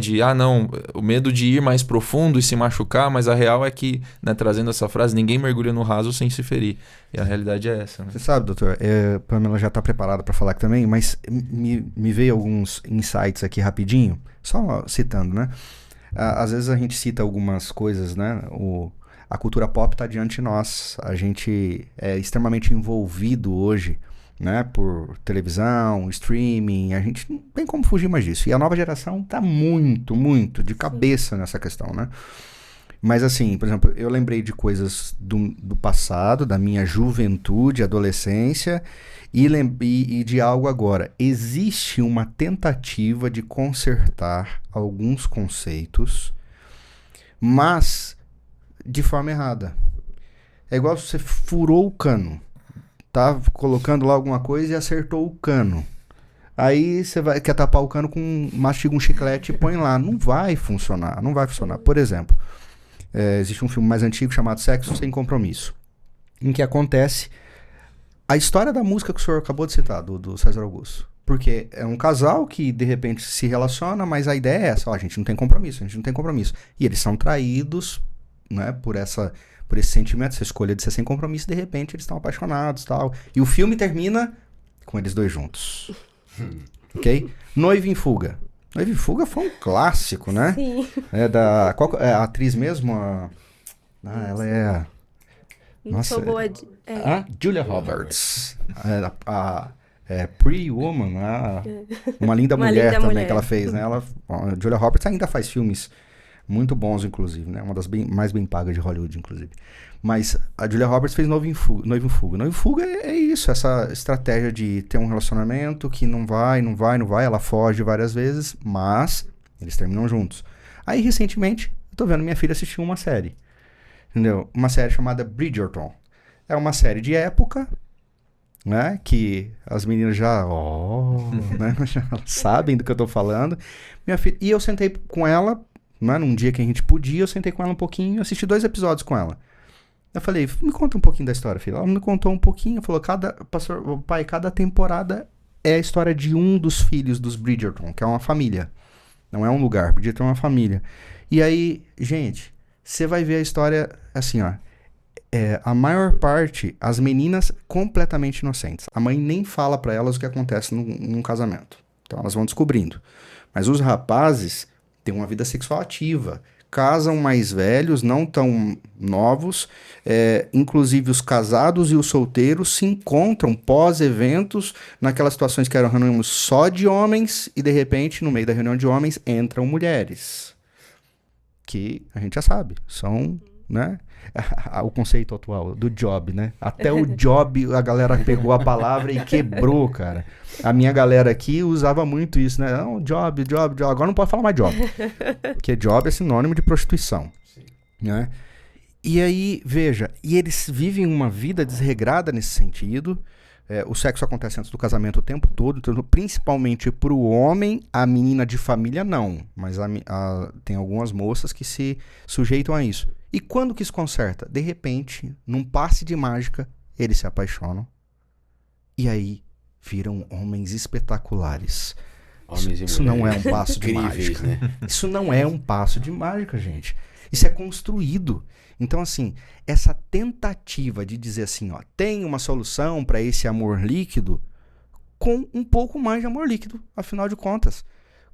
o medo de ir mais profundo e se machucar, mas a real é que, né, trazendo essa frase, ninguém mergulha no raso sem se ferir. E a realidade é essa, né? Você sabe, doutor, Pamela já está preparada para falar aqui também, mas me veio alguns insights aqui rapidinho, só citando, né? Às vezes a gente cita algumas coisas, né? A cultura pop está diante de nós. A gente é extremamente envolvido hoje, né, por televisão, streaming. A gente não tem como fugir mais disso. E a nova geração está muito, muito de cabeça nessa questão, né? Mas assim, por exemplo, eu lembrei de coisas do passado, da minha juventude, adolescência, e de algo agora. Existe uma tentativa de consertar alguns conceitos, mas de forma errada. É igual se você furou o cano, tá colocando lá alguma coisa e acertou o cano. Aí você quer tapar o cano mastiga um chiclete e põe lá. Não vai funcionar. Por exemplo, existe um filme mais antigo chamado Sexo Sem Compromisso, em que acontece a história da música que o senhor acabou de citar, do César Augusto. Porque é um casal que de repente se relaciona, mas a ideia é essa: a gente não tem compromisso. E eles são traídos, né, por esse sentimento, essa escolha de ser sem compromisso. De repente eles estão apaixonados, tal. E o filme termina com eles dois juntos. Ok? Noiva em Fuga. Noiva em Fuga foi um clássico, né? Sim. Qual é a atriz mesmo? Ela é... Não sou boa de... Julia Roberts. Pretty Woman, Uma Linda Mulher Linda também Mulher. que ela fez, né? A Julia Roberts ainda faz filmes muito bons, inclusive, né? Uma das mais bem pagas de Hollywood, inclusive. Mas a Julia Roberts fez Noiva em Fuga. Noiva em Fuga é isso, essa estratégia de ter um relacionamento que não vai. Ela foge várias vezes, mas eles terminam juntos. Aí, recentemente, eu tô vendo minha filha assistir uma série. Entendeu? Uma série chamada Bridgerton. É uma série de época, né? Que as meninas já... né? Já sabem do que eu tô falando. Minha filha... E eu sentei com ela... Né? Num dia que a gente podia, eu sentei com ela um pouquinho, assisti 2 episódios com ela. Eu falei, me conta um pouquinho da história, filha. Ela me contou um pouquinho, falou, cada temporada é a história de um dos filhos dos Bridgerton, que é uma família. Não é um lugar, Bridgerton é uma família. E aí, gente, você vai ver a história assim, ó. A maior parte, as meninas completamente inocentes. A mãe nem fala pra elas o que acontece num casamento. Então elas vão descobrindo. Mas os rapazes têm uma vida sexual ativa, casam mais velhos, não tão novos, inclusive os casados e os solteiros se encontram pós-eventos naquelas situações que eram reuniões só de homens e de repente no meio da reunião de homens entram mulheres, que a gente já sabe, são, né, o conceito atual do job, né, até o job a galera pegou a palavra e quebrou, cara. A minha galera aqui usava muito isso, né? Não, job. Agora não pode falar mais job. Porque job é sinônimo de prostituição. Né? E aí, veja, e eles vivem uma vida desregrada nesse sentido. O sexo acontece antes do casamento o tempo todo, então, principalmente pro homem, a menina de família não. Mas tem algumas moças que se sujeitam a isso. E quando que isso conserta? De repente, num passe de mágica, eles se apaixonam. E aí viram homens espetaculares. Isso não é um passo de mágica. Né? Isso não é um passo de mágica, gente. Isso é construído. Então, assim, essa tentativa de dizer assim, ó, tem uma solução para esse amor líquido, com um pouco mais de amor líquido, afinal de contas.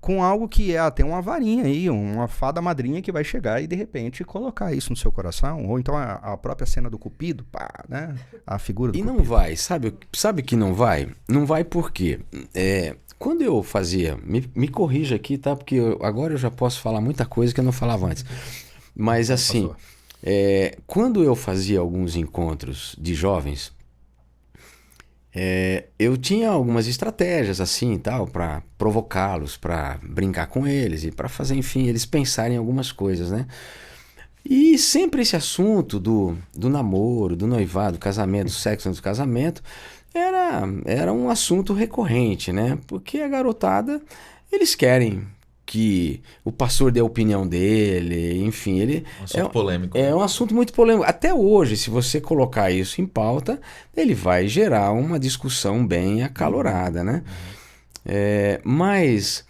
Com algo que tem uma varinha aí, uma fada madrinha que vai chegar e de repente colocar isso no seu coração. Ou então a própria cena do Cupido, pá, né? A figura do Cupido. E não vai, sabe que não vai? Não vai porque quando eu fazia, me corrija aqui, tá? Porque agora eu já posso falar muita coisa que eu não falava antes. Mas assim, quando eu fazia alguns encontros de jovens, eu tinha algumas estratégias assim, tal, para provocá-los, para brincar com eles e para fazer, enfim, eles pensarem em algumas coisas, né? E sempre esse assunto do namoro, do noivado, do casamento, do sexo antes do casamento, era um assunto recorrente, né? Porque a garotada, eles querem que o pastor dê a opinião dele, enfim, ele... Um assunto polêmico. É um assunto muito polêmico. Até hoje, se você colocar isso em pauta, ele vai gerar uma discussão bem acalorada, né? Mas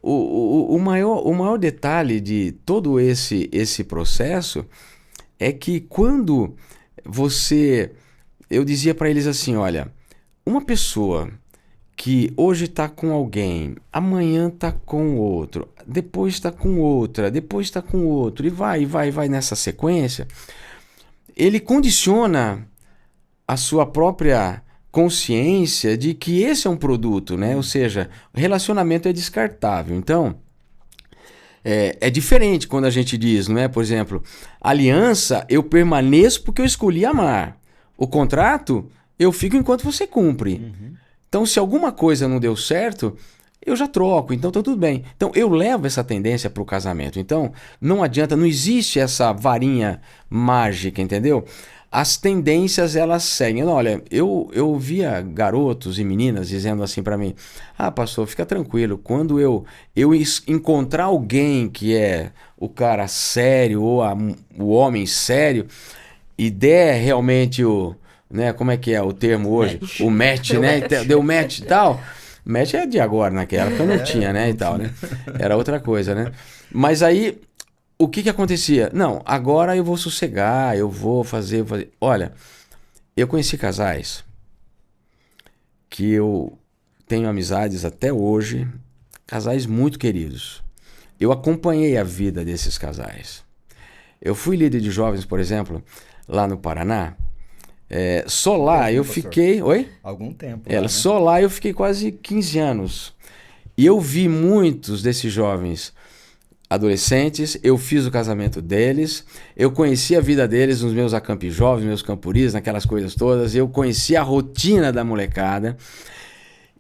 o maior detalhe de todo esse processo é que quando eu dizia para eles assim, olha, uma pessoa que hoje está com alguém, amanhã está com outro, depois está com outra, depois está com outro, e vai nessa sequência, ele condiciona a sua própria consciência de que esse é um produto, né? Ou seja, o relacionamento é descartável. Então, é diferente quando a gente diz, não é? Por exemplo, aliança, eu permaneço porque eu escolhi amar. O contrato, eu fico enquanto você cumpre. Então, se alguma coisa não deu certo, eu já troco, então tá tudo bem. Então, eu levo essa tendência para o casamento. Então, não adianta, não existe essa varinha mágica, entendeu? As tendências, elas seguem. Olha, eu via garotos e meninas dizendo assim para mim, pastor, fica tranquilo, quando eu encontrar alguém que é o cara sério ou o homem sério e der realmente né, como é que é o termo hoje? Match. O match, né? Deu match e tal. Match é de agora, naquela época não tinha, né? E tal, né? Era outra coisa, né? Mas aí, o que acontecia? Não, agora eu vou sossegar, eu vou fazer. Olha, eu conheci casais que eu tenho amizades até hoje, casais muito queridos. Eu acompanhei a vida desses casais. Eu fui líder de jovens, por exemplo, lá no Paraná. Só lá eu fiquei... Oi? Algum tempo. Só lá eu fiquei quase 15 anos. E eu vi muitos desses jovens adolescentes, eu fiz o casamento deles, eu conheci a vida deles nos meus acampi jovens, meus campuris, naquelas coisas todas, eu conheci a rotina da molecada.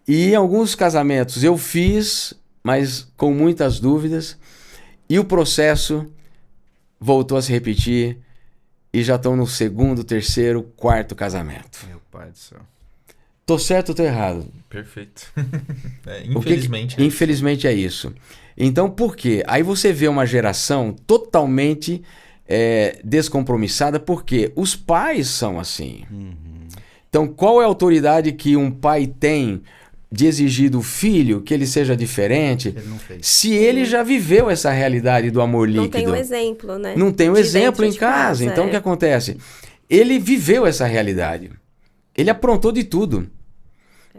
E alguns casamentos eu fiz, mas com muitas dúvidas, e o processo voltou a se repetir. E já estão no segundo, terceiro, quarto casamento. Meu pai do céu. Tô certo ou tô errado? Perfeito. Infelizmente. Infelizmente é isso. Então, por quê? Aí você vê uma geração totalmente descompromissada, porque os pais são assim. Então, qual é a autoridade que um pai tem de exigir do filho que ele seja diferente, se ele já viveu essa realidade do amor líquido? Não tem um exemplo, né? Não tem um exemplo em casa. Então, o que acontece? Ele viveu essa realidade. Ele aprontou de tudo.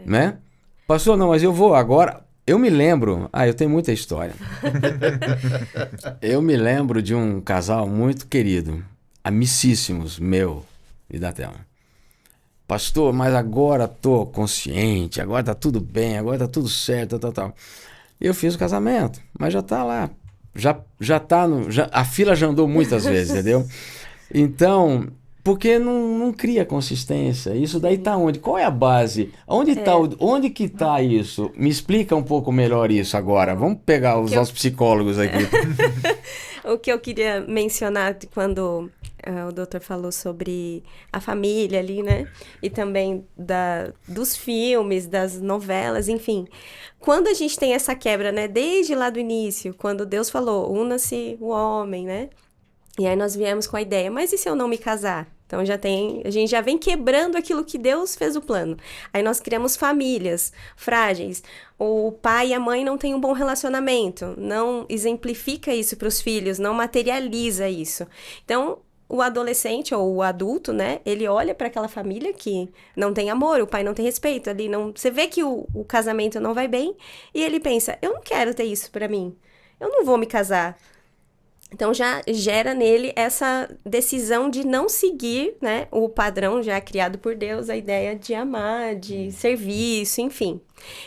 Né? Pastor, não, mas eu vou agora... Eu me lembro... eu tenho muita história. Eu me lembro de um casal muito querido, amicíssimos, meu e da Thelma. Pastor, mas agora tô consciente, agora tá tudo bem, agora tá tudo certo, tal. Eu fiz o casamento, mas já tá lá. Já tá a fila já andou muitas vezes, entendeu? Então, porque não cria consistência. Isso daí tá onde? Qual é a base? Onde que tá isso? Me explica um pouco melhor isso agora. Vamos pegar os nossos psicólogos aqui. O que eu queria mencionar quando o doutor falou sobre a família ali, né? E também dos filmes, das novelas, enfim. Quando a gente tem essa quebra, né? Desde lá do início, quando Deus falou, una-se o homem, né? E aí nós viemos com a ideia, mas e se eu não me casar? Então a gente já vem quebrando aquilo que Deus fez o plano. Aí nós criamos famílias frágeis. O pai e a mãe não têm um bom relacionamento, não exemplifica isso para os filhos, não materializa isso. Então, o adolescente ou o adulto, né, ele olha para aquela família que não tem amor, o pai não tem respeito, ali não, você vê que o casamento não vai bem e ele pensa, eu não quero ter isso para mim, eu não vou me casar. Então, já gera nele essa decisão de não seguir, né, o padrão já criado por Deus, a ideia de amar, de serviço, enfim.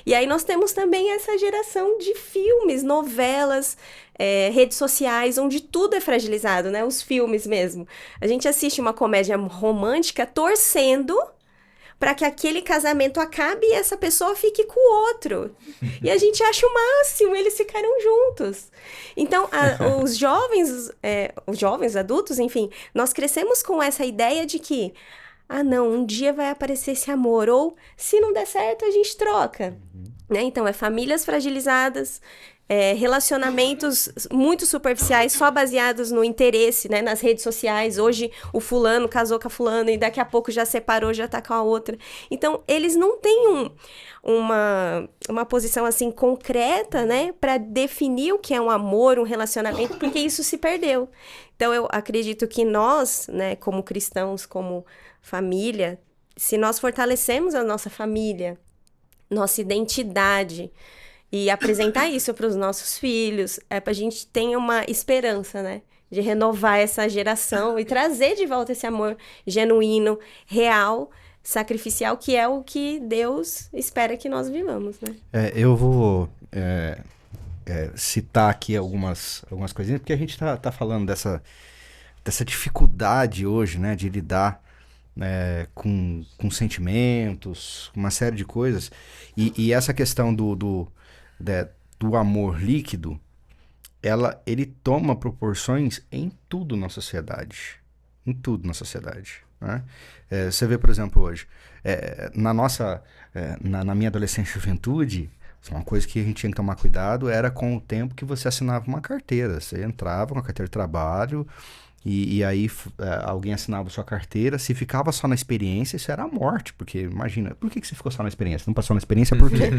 E aí nós temos também essa geração de filmes, novelas, redes sociais, onde tudo é fragilizado, né? Os filmes mesmo. A gente assiste uma comédia romântica torcendo para que aquele casamento acabe e essa pessoa fique com o outro. E a gente acha o máximo, eles ficaram juntos. Então, os jovens adultos, enfim, nós crescemos com essa ideia de que, não, um dia vai aparecer esse amor, ou se não der certo, a gente troca. Né? Então, famílias fragilizadas, relacionamentos muito superficiais, só baseados no interesse, né? Nas redes sociais. Hoje, o fulano casou com a fulana e daqui a pouco já separou, já tá com a outra. Então, eles não têm uma posição, assim, concreta, né? Para definir o que é um amor, um relacionamento, porque isso se perdeu. Então, eu acredito que nós, né, como cristãos, como família, se nós fortalecemos a nossa família, nossa identidade, e apresentar isso para os nossos filhos, para a gente ter uma esperança, né? De renovar essa geração e trazer de volta esse amor genuíno, real, sacrificial, que é o que Deus espera que nós vivamos, né? Eu vou citar aqui algumas coisinhas, porque a gente tá falando dessa dificuldade hoje, né? De lidar com sentimentos, uma série de coisas. E essa questão do amor líquido, ele toma proporções em tudo na sociedade. Em tudo na sociedade. Né? Você vê, por exemplo, hoje, na minha adolescência e juventude, uma coisa que a gente tinha que tomar cuidado era com o tempo que você assinava uma carteira. Você entrava com a carteira de trabalho, e aí alguém assinava sua carteira. Se ficava só na experiência, isso era a morte. Porque, imagina, por que você ficou só na experiência? Não passou na experiência por quê?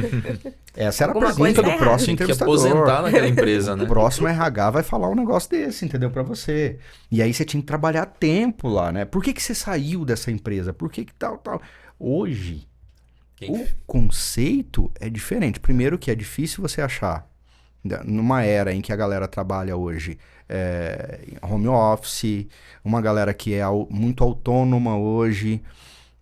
Essa era a pergunta do próximo entrevistador. Tinha que aposentar naquela empresa, né? O próximo RH vai falar um negócio desse, entendeu? Pra você. E aí você tinha que trabalhar tempo lá, né? Por que você saiu dessa empresa? Por que tal? Hoje, o conceito é diferente. Primeiro que é difícil você achar, numa era em que a galera trabalha hoje home office, uma galera que é muito autônoma hoje,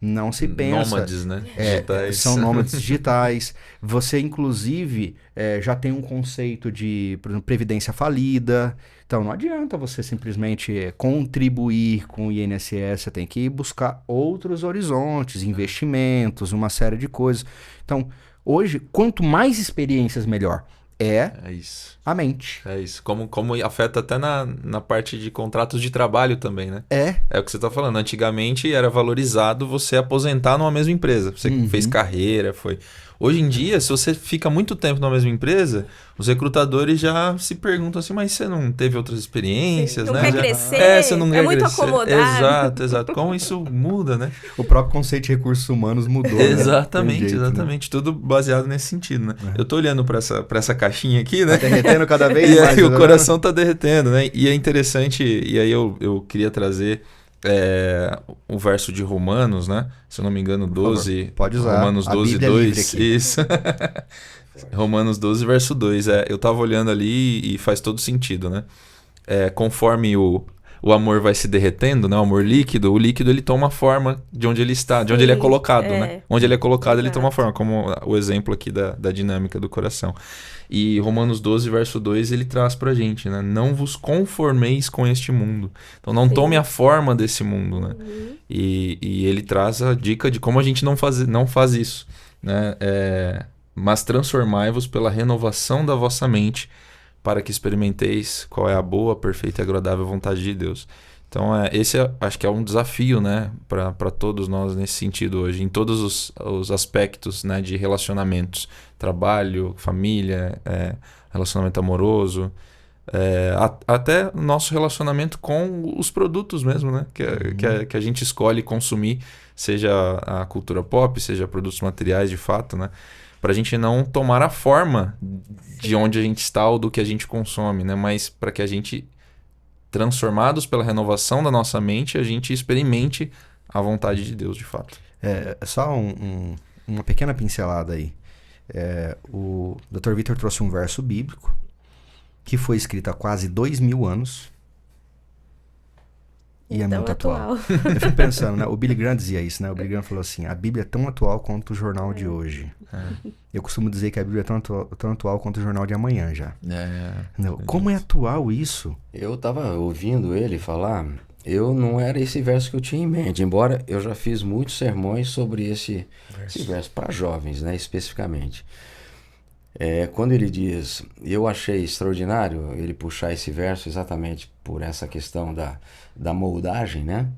não se pensa... Nômades, né? Digitais. São nômades digitais. Você, inclusive, já tem um conceito de, por exemplo, previdência falida. Então, não adianta você simplesmente contribuir com o INSS. Você tem que buscar outros horizontes, investimentos, uma série de coisas. Então, hoje, quanto mais experiências, melhor. É isso. A mente. É isso. Como afeta até na parte de contratos de trabalho também, né? É o que você está falando. Antigamente era valorizado você aposentar numa mesma empresa. Você fez carreira, foi... Hoje em dia, se você fica muito tempo na mesma empresa, os recrutadores já se perguntam assim, mas você não teve outras experiências, não né? Quer crescer, você não quer muito crescer. acomodado. Exato. Como isso muda, né? O próprio conceito de recursos humanos mudou. Exatamente, né? Jeito, exatamente. Né? Tudo baseado nesse sentido, né? Eu tô olhando para essa caixinha aqui, né? Tá derretendo cada vez e mais. E aí o coração tá derretendo, né? E é interessante, e aí eu queria trazer o verso de Romanos, né? Se eu não me engano, 12. Pode usar. Romanos 12, 2. Isso. Romanos 12, verso 2. Eu tava olhando ali e faz todo sentido, né? Conforme o amor vai se derretendo, né? O amor líquido, o líquido ele toma forma de onde ele está, de onde ele é colocado, né? Onde ele é colocado, ele toma forma, como o exemplo aqui da dinâmica do coração. E Romanos 12, verso 2, ele traz pra gente, né? Não vos conformeis com este mundo. Então não tome a forma desse mundo, né? E ele traz a dica de como a gente não faz isso, né? Mas transformai-vos pela renovação da vossa mente, para que experimenteis qual é a boa, perfeita e agradável vontade de Deus. Então, esse acho que é um desafio, né, para todos nós nesse sentido hoje, em todos os aspectos, né, de relacionamentos, trabalho, família, relacionamento amoroso, até o nosso relacionamento com os produtos mesmo, né, que a gente escolhe consumir, seja a cultura pop, seja produtos materiais de fato, né, para a gente não tomar a forma de onde a gente está ou do que a gente consome, né, mas para que a gente, transformados pela renovação da nossa mente, a gente experimente a vontade de Deus de fato. Só uma pequena pincelada aí. O Dr. Vitor trouxe um verso bíblico que foi escrito há quase 2000 anos E é Tão muito atual. atual. Eu fico pensando, né? O Billy Graham dizia isso, né? O Billy Graham falou assim, a Bíblia é tão atual quanto o jornal de hoje. Eu costumo dizer que a Bíblia é tão atual quanto o jornal de amanhã já. Não, como é atual isso? Eu tava ouvindo ele falar, eu não era esse verso que eu tinha em mente, embora eu já fiz muitos sermões sobre esse verso para jovens, né, especificamente. Quando ele diz, eu achei extraordinário ele puxar esse verso exatamente por essa questão da moldagem, né?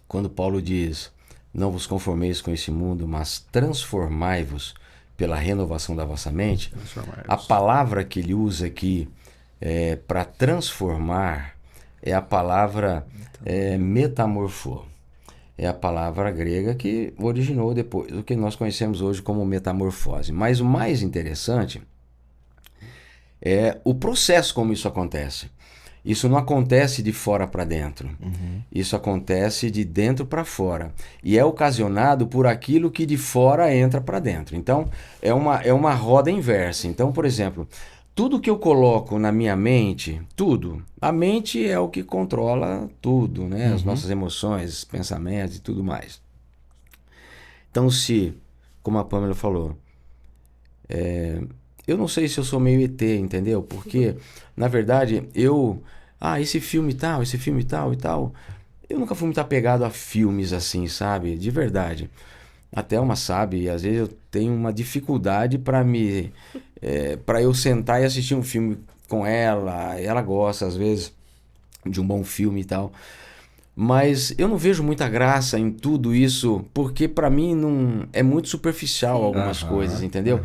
Quando Paulo diz, não vos conformeis com esse mundo, mas transformai-vos pela renovação da vossa mente, a palavra que ele usa aqui para transformar é a palavra metamorfo. É a palavra grega que originou depois do que nós conhecemos hoje como metamorfose. Mas o mais interessante é o processo como isso acontece. Isso não acontece de fora para dentro. Isso acontece de dentro para fora. E é ocasionado por aquilo que de fora entra para dentro. Então, é uma roda inversa. Então, por exemplo, tudo que eu coloco na minha mente, tudo. A mente é o que controla tudo, né? As nossas emoções, pensamentos e tudo mais. Então, como a Pamela falou, eu não sei se eu sou meio ET, entendeu? Porque, na verdade, esse filme tal e tal, eu nunca fui muito apegado a filmes assim, sabe? De verdade. A Thelma sabe, às vezes eu tenho uma dificuldade para eu sentar e assistir um filme com ela. Ela gosta, às vezes, de um bom filme e tal. Mas eu não vejo muita graça em tudo isso, porque para mim não é muito superficial algumas coisas, entendeu?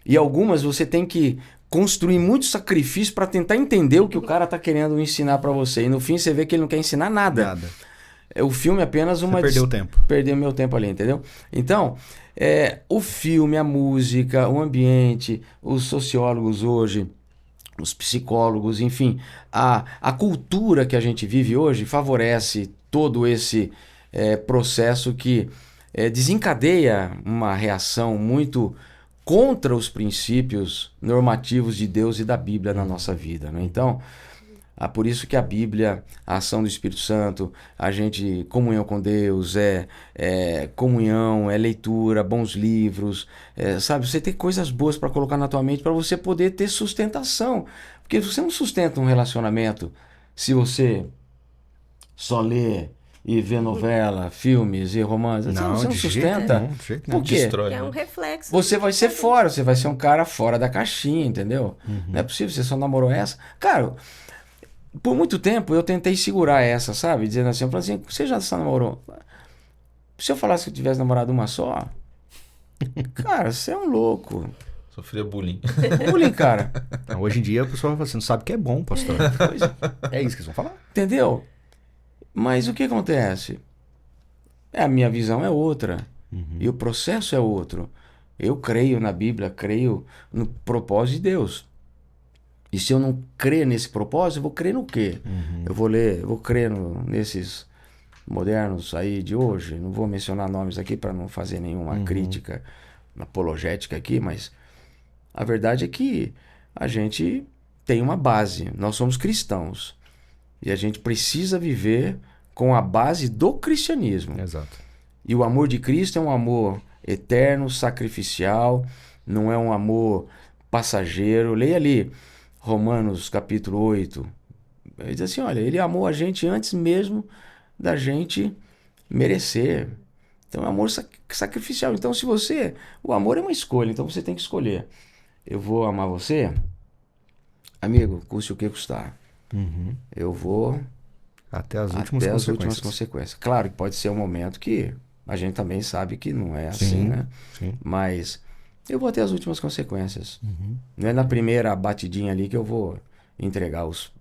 E algumas você tem que construir muito sacrifício para tentar entender o que o cara tá querendo ensinar para você. E no fim você vê que ele não quer ensinar nada. O filme é apenas uma... Você perdeu o tempo. Perdeu meu tempo ali, entendeu? Então, o filme, a música, o ambiente, os sociólogos hoje, os psicólogos, enfim, a cultura que a gente vive hoje favorece todo esse processo que desencadeia uma reação muito contra os princípios normativos de Deus e da Bíblia na nossa vida, né? Então, por isso que a Bíblia, a ação do Espírito Santo, comunhão com Deus, comunhão, leitura, bons livros, sabe? Você tem coisas boas para colocar na tua mente para você poder ter sustentação. Porque você não sustenta um relacionamento se você só lê e vê novela, filmes e romances. Você não sustenta. Por quê? Destrói, É um né? reflexo. Você vai ser fora, você vai ser um cara fora da caixinha, entendeu? Não é possível, você só namorou essa. Cara, por muito tempo eu tentei segurar essa, sabe? Dizendo assim, eu falei assim, você já namorou? Se eu falasse que eu tivesse namorado uma só, cara, você é um louco. Sofria bullying. Bullying, cara. Então, hoje em dia a pessoa fala assim, não sabe que é bom, pastor. É isso que eles vão falar. Entendeu? Mas o que acontece? A minha visão é outra. E o processo é outro. Eu creio na Bíblia, creio no propósito de Deus. E se eu não crer nesse propósito, eu vou crer no quê? Eu vou crer nesses modernos aí de hoje. Não vou mencionar nomes aqui para não fazer nenhuma crítica apologética aqui, mas a verdade é que a gente tem uma base. Nós somos cristãos. E a gente precisa viver com a base do cristianismo. Exato. E o amor de Cristo é um amor eterno, sacrificial, não é um amor passageiro. Leia ali Romanos capítulo 8. Ele diz assim, olha, ele amou a gente antes mesmo da gente merecer. Então é um amor sacrificial. Então o amor é uma escolha, então você tem que escolher. Eu vou amar você, amigo, custe o que custar. Eu vou até as últimas consequências. Claro que pode ser um momento que a gente também sabe que não é assim, né? Sim. Mas eu vou ter as últimas consequências. Não é na primeira batidinha ali que eu vou entregar os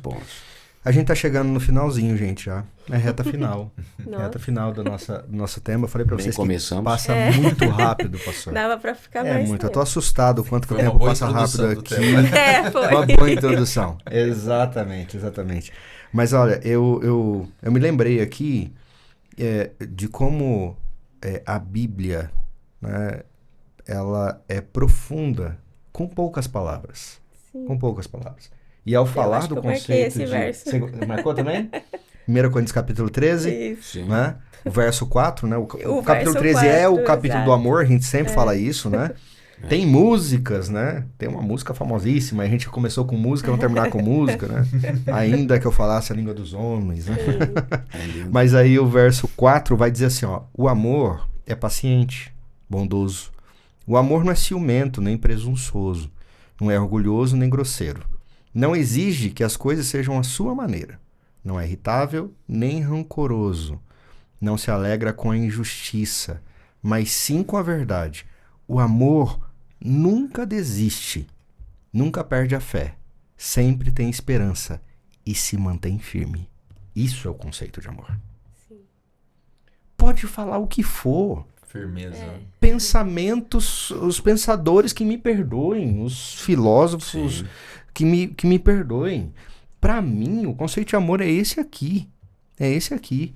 pontos. A gente tá chegando no finalzinho, gente, já. É reta final. Nossa. Reta final do nosso tema. Eu falei pra vocês começamos. que passa muito rápido, pastor. Dava pra ficar mais muito. Eu tempo. tô assustado o quanto que o Foi uma tempo boa passa rápido introdução do aqui. tema. Foi. Uma boa introdução. Exatamente. Mas olha, eu me lembrei aqui de como a Bíblia, né, ela é profunda com poucas palavras. Sim. Com poucas palavras. E ao falar acho do que eu marquei conceito esse verso. Você marcou também? 1 Coríntios capítulo 13, Isso. Sim. né? O verso 4, né? O capítulo verso 13 é o 4, capítulo do exato. amor, a gente sempre fala isso, né? Tem músicas, né? Tem uma música famosíssima, a gente começou com música, vamos terminar com música, né? Ainda que eu falasse a língua dos homens, né? Mas aí o verso 4 vai dizer assim, ó: o amor é paciente, bondoso. O amor não é ciumento, nem presunçoso. Não é orgulhoso, nem grosseiro. Não exige que as coisas sejam à sua maneira. Não é irritável, nem rancoroso. Não se alegra com a injustiça, mas sim com a verdade. O amor nunca desiste, nunca perde a fé, sempre tem esperança e se mantém firme. Isso é o conceito de amor. Sim. Pode falar o que for. Firmeza. Pensamentos, os pensadores que me perdoem, os filósofos que me perdoem. Para mim, o conceito de amor é esse aqui. É esse aqui.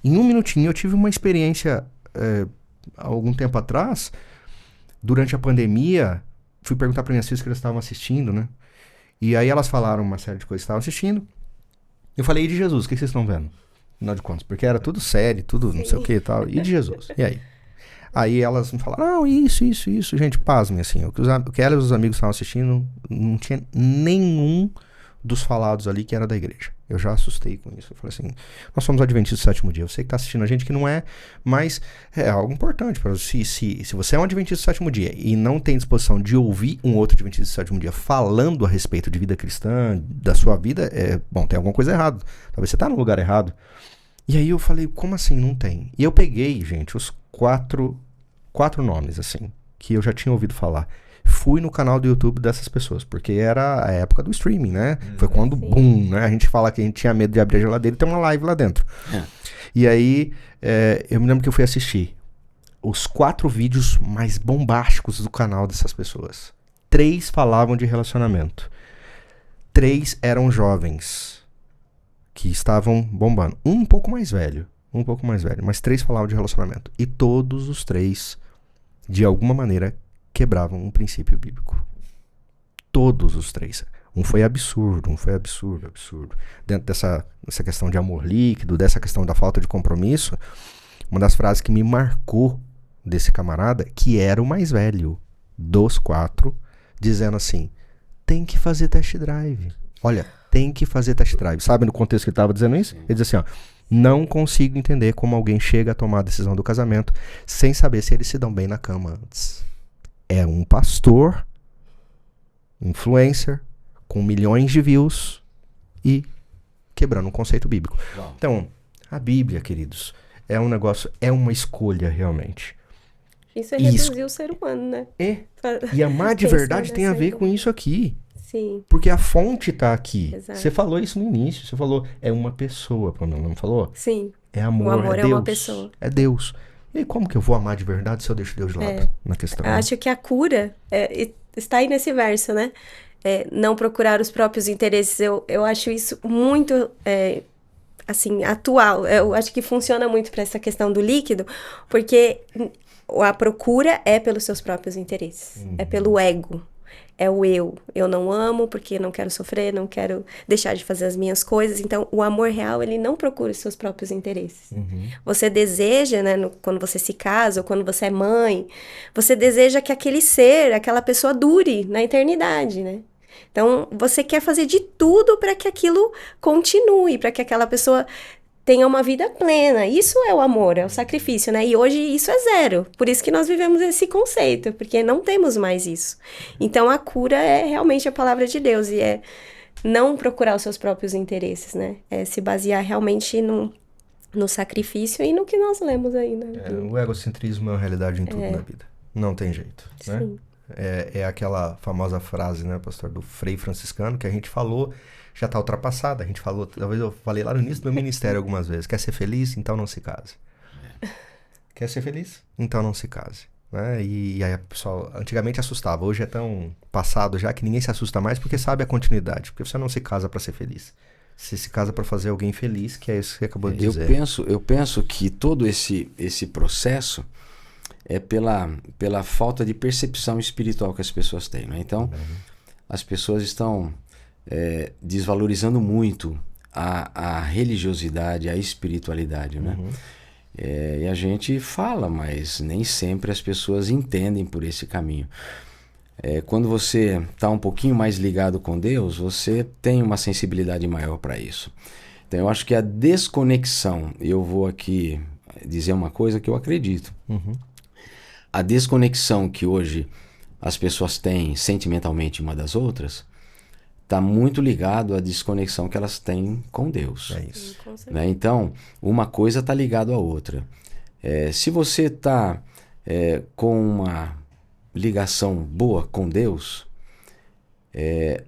Em 1 minutinho, eu tive uma experiência há algum tempo atrás, durante a pandemia, fui perguntar para minhas filhas que elas estavam assistindo, né? E aí elas falaram uma série de coisas que estavam assistindo. Eu falei, e de Jesus, o que vocês estão vendo? Afinal de contas, porque era tudo série, tudo não sei o que e tal. E de Jesus? E aí? Aí elas me falaram, não, isso. Gente, pasmem, assim. O que elas e os amigos estavam assistindo, não tinha nenhum dos falados ali que era da igreja. Eu já assustei com isso. Eu falei assim, nós somos adventistas do 7º dia. Eu sei que está assistindo a gente que não é, mas é algo importante. Se você é um adventista do 7º dia e não tem disposição de ouvir um outro adventista do 7º dia falando a respeito de vida cristã, da sua vida, bom, tem alguma coisa errada. Talvez você está no lugar errado. E aí eu falei, como assim não tem? E eu peguei, gente, os quatro nomes, assim, que eu já tinha ouvido falar. Fui no canal do YouTube dessas pessoas, porque era a época do streaming, né? Foi quando, boom, né? A gente fala que a gente tinha medo de abrir a geladeira e ter uma live lá dentro. E aí, eu me lembro que eu fui assistir os 4 vídeos mais bombásticos do canal dessas pessoas. 3 falavam de relacionamento. 3 eram jovens que estavam bombando. Um pouco mais velho, mas 3 falavam de relacionamento. E todos os 3, de alguma maneira, quebravam um princípio bíblico. Todos os 3. Um foi absurdo. Dentro dessa questão de amor líquido, dessa questão da falta de compromisso, uma das frases que me marcou desse camarada, que era o mais velho dos 4, dizendo assim, tem que fazer test drive. Olha, tem que fazer test drive. Sabe no contexto que ele estava dizendo isso? Ele diz assim, ó, não consigo entender como alguém chega a tomar a decisão do casamento sem saber se eles se dão bem na cama antes. É um pastor, influencer, com milhões de views e quebrando um conceito bíblico. Então, a Bíblia, queridos, é um negócio, é uma escolha realmente. Isso é reduzir o ser humano, né? E amar de verdade tem a ver com isso aqui. Sim. Porque a fonte está aqui. Exato. Você falou isso no início. Você falou, é uma pessoa, Pamela, não falou? Sim. É amor, O amor é é Deus. uma pessoa. É Deus. E aí, como que eu vou amar de verdade se eu deixo Deus de lado na questão? Eu acho que a cura está aí nesse verso, né? Não procurar os próprios interesses. Eu acho isso muito, assim, atual. Eu acho que funciona muito para essa questão do líquido, porque a procura é pelos seus próprios interesses. É pelo ego. É o eu. Eu não amo porque não quero sofrer, não quero deixar de fazer as minhas coisas. Então, o amor real, ele não procura os seus próprios interesses. Você deseja, né, quando você se casa ou quando você é mãe, você deseja que aquele ser, aquela pessoa dure na eternidade, né? Então, você quer fazer de tudo para que aquilo continue, para que aquela pessoa tenha uma vida plena. Isso é o amor, é o sacrifício, né? E hoje isso é 0. Por isso que nós vivemos esse conceito, porque não temos mais isso. Então, a cura é realmente a palavra de Deus e é não procurar os seus próprios interesses, né? É se basear realmente no sacrifício e no que nós lemos aí, né? O egocentrismo é uma realidade em tudo na vida. Não tem jeito, né? Sim. É aquela famosa frase, né, pastor, do Frei Franciscano, que a gente falou, já está ultrapassada. A gente falou, talvez eu falei lá no início do meu ministério algumas vezes. Quer ser feliz? Então não se case. Quer ser feliz? Então não se case. Né? E aí o pessoal antigamente assustava. Hoje é tão passado já que ninguém se assusta mais porque sabe a continuidade. Porque você não se casa para ser feliz. Você se casa para fazer alguém feliz, que é isso que você acabou de dizer. Eu penso que todo esse processo é pela falta de percepção espiritual que as pessoas têm, né? Então, as pessoas estão desvalorizando muito a religiosidade, a espiritualidade, né? E a gente fala, mas nem sempre as pessoas entendem por esse caminho. Quando você está um pouquinho mais ligado com Deus, você tem uma sensibilidade maior para isso. Então eu acho que a desconexão, eu vou aqui dizer uma coisa que eu acredito. A desconexão que hoje as pessoas têm sentimentalmente uma das outras está muito ligado à desconexão que elas têm com Deus. É isso. Né? Então, uma coisa está ligada à outra. Se você está com uma ligação boa com Deus,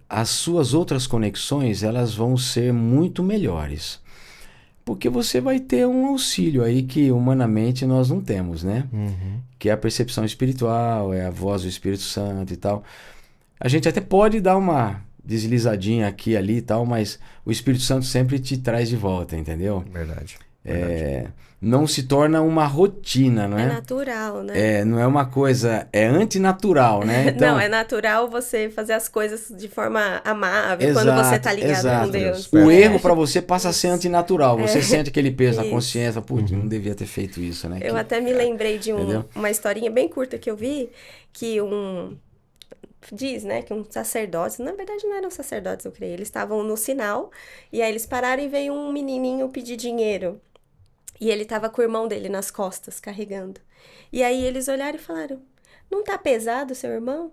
as suas outras conexões elas vão ser muito melhores. Porque você vai ter um auxílio aí que humanamente nós não temos, né? Que é a percepção espiritual, é a voz do Espírito Santo e tal. A gente até pode dar uma deslizadinha aqui e ali e tal, mas o Espírito Santo sempre te traz de volta, entendeu? Verdade. Não se torna uma rotina, não é? É natural, né? Não é uma coisa, é antinatural, né? Então, Não, é natural você fazer as coisas de forma amável quando você tá ligado com Deus. O erro para você passa a ser antinatural. Você sente aquele peso na Isso. consciência, putz, não devia ter feito isso, né? Eu até me lembrei de Entendeu? uma historinha bem curta que eu vi, que diz, né, que um sacerdote, na verdade não eram sacerdotes, eu creio, eles estavam no sinal, e aí eles pararam e veio um menininho pedir dinheiro. E ele tava com o irmão dele nas costas, carregando. E aí eles olharam e falaram, não tá pesado seu irmão?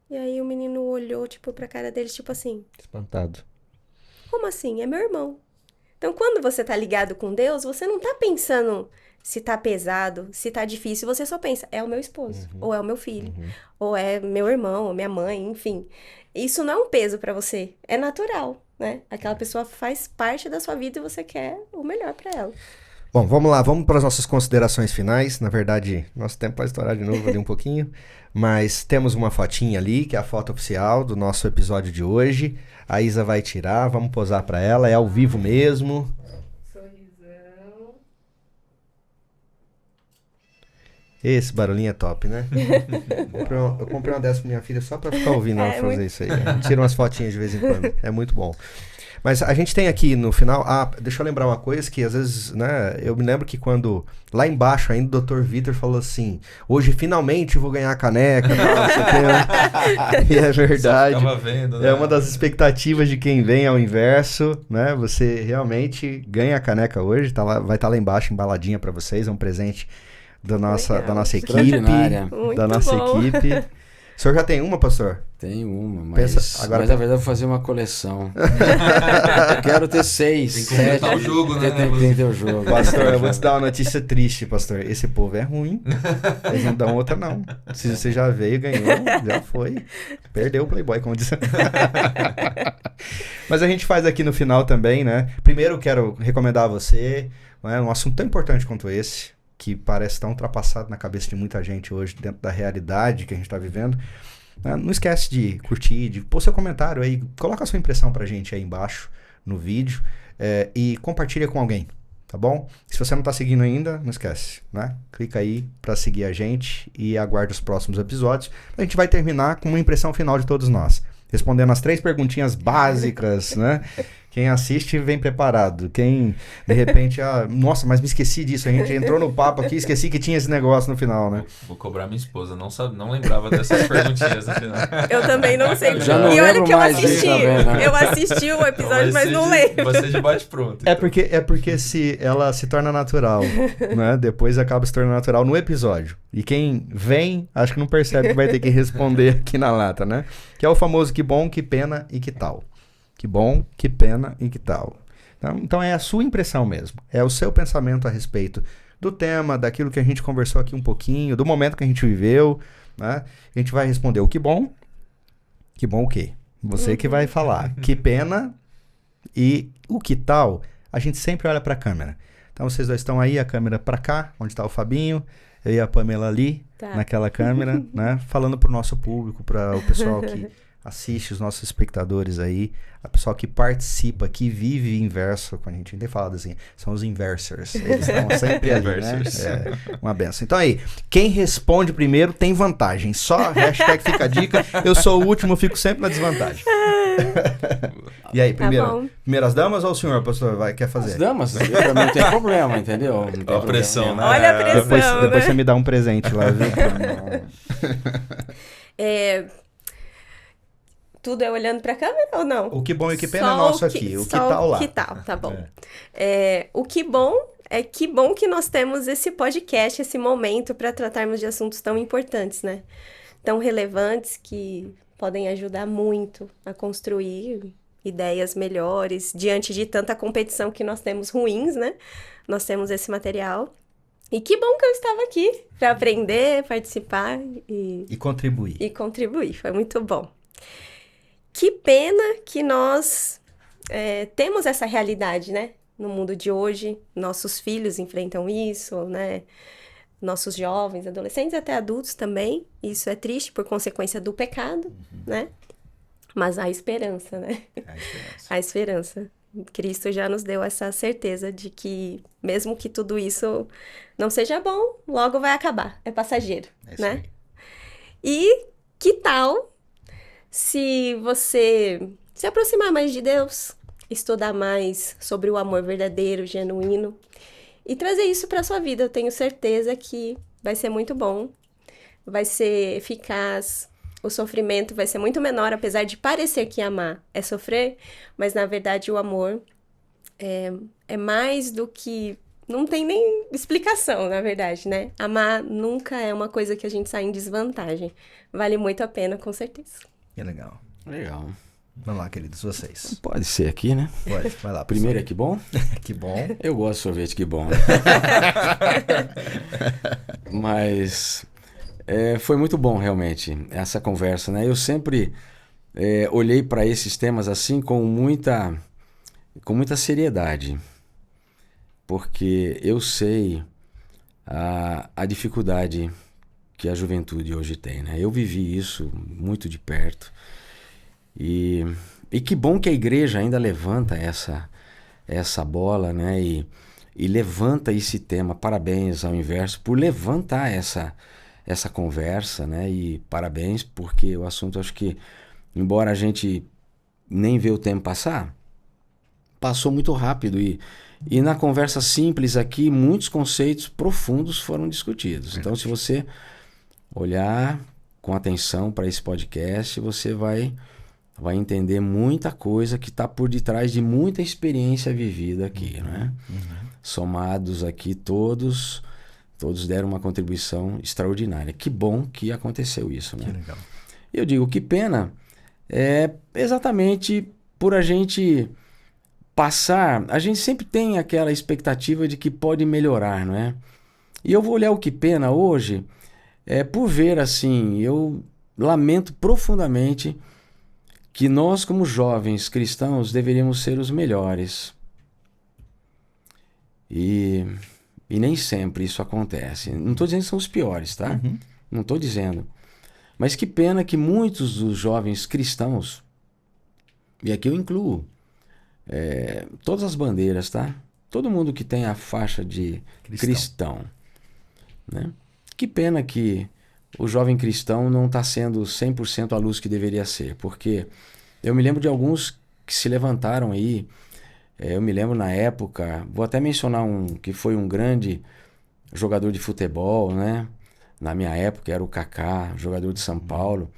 E aí o menino olhou, tipo, pra cara deles, tipo assim, Espantado. como assim? É meu irmão. Então, quando você tá ligado com Deus, você não tá pensando se tá pesado, se tá difícil, você só pensa, é o meu esposo, ou é o meu filho, ou é meu irmão, ou minha mãe, enfim. Isso não é um peso pra você, é natural, né? Aquela pessoa faz parte da sua vida e você quer o melhor pra ela. Bom, vamos lá, vamos para as nossas considerações finais. Na verdade, nosso tempo vai estourar de novo ali um pouquinho, mas temos uma fotinha ali, que é a foto oficial do nosso episódio de hoje. A Isa vai tirar, vamos posar para ela, é ao vivo mesmo. Sorrisão. Esse barulhinho é top, né? Eu comprei uma dessa pra minha filha só pra ficar ouvindo ela fazer isso aí. Tira umas fotinhas de vez em quando, é muito bom. Mas a gente tem aqui no final... deixa eu lembrar uma coisa que às vezes, né... Eu me lembro que quando... Lá embaixo ainda o Dr. Vitor falou assim... Hoje finalmente vou ganhar a caneca. E é verdade. Só ficava vendo, né? É uma das expectativas de quem vem ao inverso, né? Você realmente ganha a caneca hoje. Vai estar lá embaixo embaladinha pra vocês. É um presente da nossa equipe. Muito Da nossa bom. equipe. O senhor já tem uma, pastor? Tem uma, Pensa- mas agora- na verdade eu vou fazer uma coleção. Eu quero ter 6, Tem que completar 7. o jogo, né? Tem que ter o jogo. Pastor, eu vou te dar uma notícia triste, pastor. Esse povo é ruim. Eles não dão outra, não. Se você já veio, ganhou, já foi. Perdeu o Playboy, como diz. Mas a gente faz aqui no final também, né? Primeiro, quero recomendar a você, né, um assunto tão importante quanto esse, que parece tão ultrapassado na cabeça de muita gente hoje, dentro da realidade que a gente está vivendo. Não esquece de curtir, de pôr seu comentário aí, coloca a sua impressão pra gente aí embaixo no vídeo e compartilha com alguém, tá bom? Se você não tá seguindo ainda, não esquece, né? Clica aí pra seguir a gente e aguarde os próximos episódios. A gente vai terminar com uma impressão final de todos nós, respondendo as 3 perguntinhas básicas, né? Quem assiste vem preparado. Quem, de repente, nossa, mas me esqueci disso. A gente entrou no papo aqui, esqueci que tinha esse negócio no final, né? Vou cobrar minha esposa. Não lembrava dessas perguntinhas no final. Eu também não sei. Já não E olha lembro que eu mais assisti. disso também, né? Eu assisti o episódio, mas não lembro. Vai ser de bate-pronto. É porque se ela se torna natural, né? Depois acaba se tornando natural no episódio. E quem vem, acho que não percebe que vai ter que responder aqui na lata, né? Que é o famoso que bom, que pena e que tal. Que bom, que pena e que tal. Então é a sua impressão mesmo. É o seu pensamento a respeito do tema, daquilo que a gente conversou aqui um pouquinho, do momento que a gente viveu, né? A gente vai responder o que bom o quê? Você que vai falar. Que pena e o que tal, a gente sempre olha para a câmera. Então vocês dois estão aí, a câmera para cá, onde está o Fabinho, eu e a Pamela ali, naquela câmera, né? Falando para o nosso público, para o pessoal que assiste, os nossos espectadores aí, a pessoal que participa, que vive inverso, quando a gente tem falado assim, são os inversers, eles estão sempre ali, né? Uma benção. Então aí, quem responde primeiro tem vantagem, só hashtag fica a dica, eu sou o último, fico sempre na desvantagem. E aí, Tá bom. primeiras damas ou o senhor, pastor, quer fazer? As damas, pra mim não tem problema, entendeu? Não tem Ó a pressão, problema. né? Olha a pressão, Depois né? você me dá um presente lá, viu? Tudo é olhando pra câmera ou não? O que bom e o que pena Só é nosso o que- aqui. O que só tal lá? O que tal, tá bom. O que bom é que bom que nós temos esse podcast, esse momento para tratarmos de assuntos tão importantes, né? Tão relevantes que podem ajudar muito a construir ideias melhores diante de tanta competição que nós temos ruins, né? Nós temos esse material. E que bom que eu estava aqui para aprender, participar E contribuir. e contribuir. Foi muito bom. Que pena que nós temos essa realidade, né? No mundo de hoje, nossos filhos enfrentam isso, né? Nossos jovens, adolescentes, até adultos também. Isso é triste por consequência do pecado, né? Mas há esperança, né? Há esperança. Cristo já nos deu essa certeza de que, mesmo que tudo isso não seja bom, logo vai acabar. É passageiro, É isso né? aí. E que tal se você se aproximar mais de Deus, estudar mais sobre o amor verdadeiro, genuíno e trazer isso para sua vida? Eu tenho certeza que vai ser muito bom, vai ser eficaz, o sofrimento vai ser muito menor, apesar de parecer que amar é sofrer, mas na verdade o amor é mais do que... Não tem nem explicação, na verdade, né? Amar nunca é uma coisa que a gente sai em desvantagem. Vale muito a pena, com certeza. Que legal. Legal. Vamos lá, queridos, vocês. Pode ser aqui, né? Pode, vai lá. Primeiro é que bom? Que bom. Eu gosto de sorvete, que bom. Mas foi muito bom, realmente, essa conversa, né? Eu sempre olhei para esses temas assim com muita seriedade, porque eu sei a dificuldade que a juventude hoje tem, né? Eu vivi isso muito de perto e que bom que a igreja ainda levanta essa bola, né? E levanta esse tema. Parabéns ao Inverso por levantar essa conversa, né? E parabéns porque o assunto, acho que, embora a gente nem vê o tempo passar, passou muito rápido e na conversa simples aqui, muitos conceitos profundos foram discutidos. Então, se você olhar com atenção para esse podcast, você vai entender muita coisa que está por detrás de muita experiência vivida aqui, né? Somados aqui, todos deram uma contribuição extraordinária. Que bom que aconteceu isso, né? Que legal. Eu digo, que pena é exatamente por a gente passar, a gente sempre tem aquela expectativa de que pode melhorar, não é? E eu vou olhar o que pena hoje, por ver assim, eu lamento profundamente que nós, como jovens cristãos, deveríamos ser os melhores. E nem sempre isso acontece. Não estou dizendo que são os piores, tá? Não estou dizendo. Mas que pena que muitos dos jovens cristãos, e aqui eu incluo todas as bandeiras, tá? Todo mundo que tem a faixa de cristão, né? Que pena que o jovem cristão não está sendo 100% a luz que deveria ser, porque eu me lembro de alguns que se levantaram aí, eu me lembro na época, vou até mencionar um que foi um grande jogador de futebol, né? Na minha época era o Kaká, jogador de São Paulo,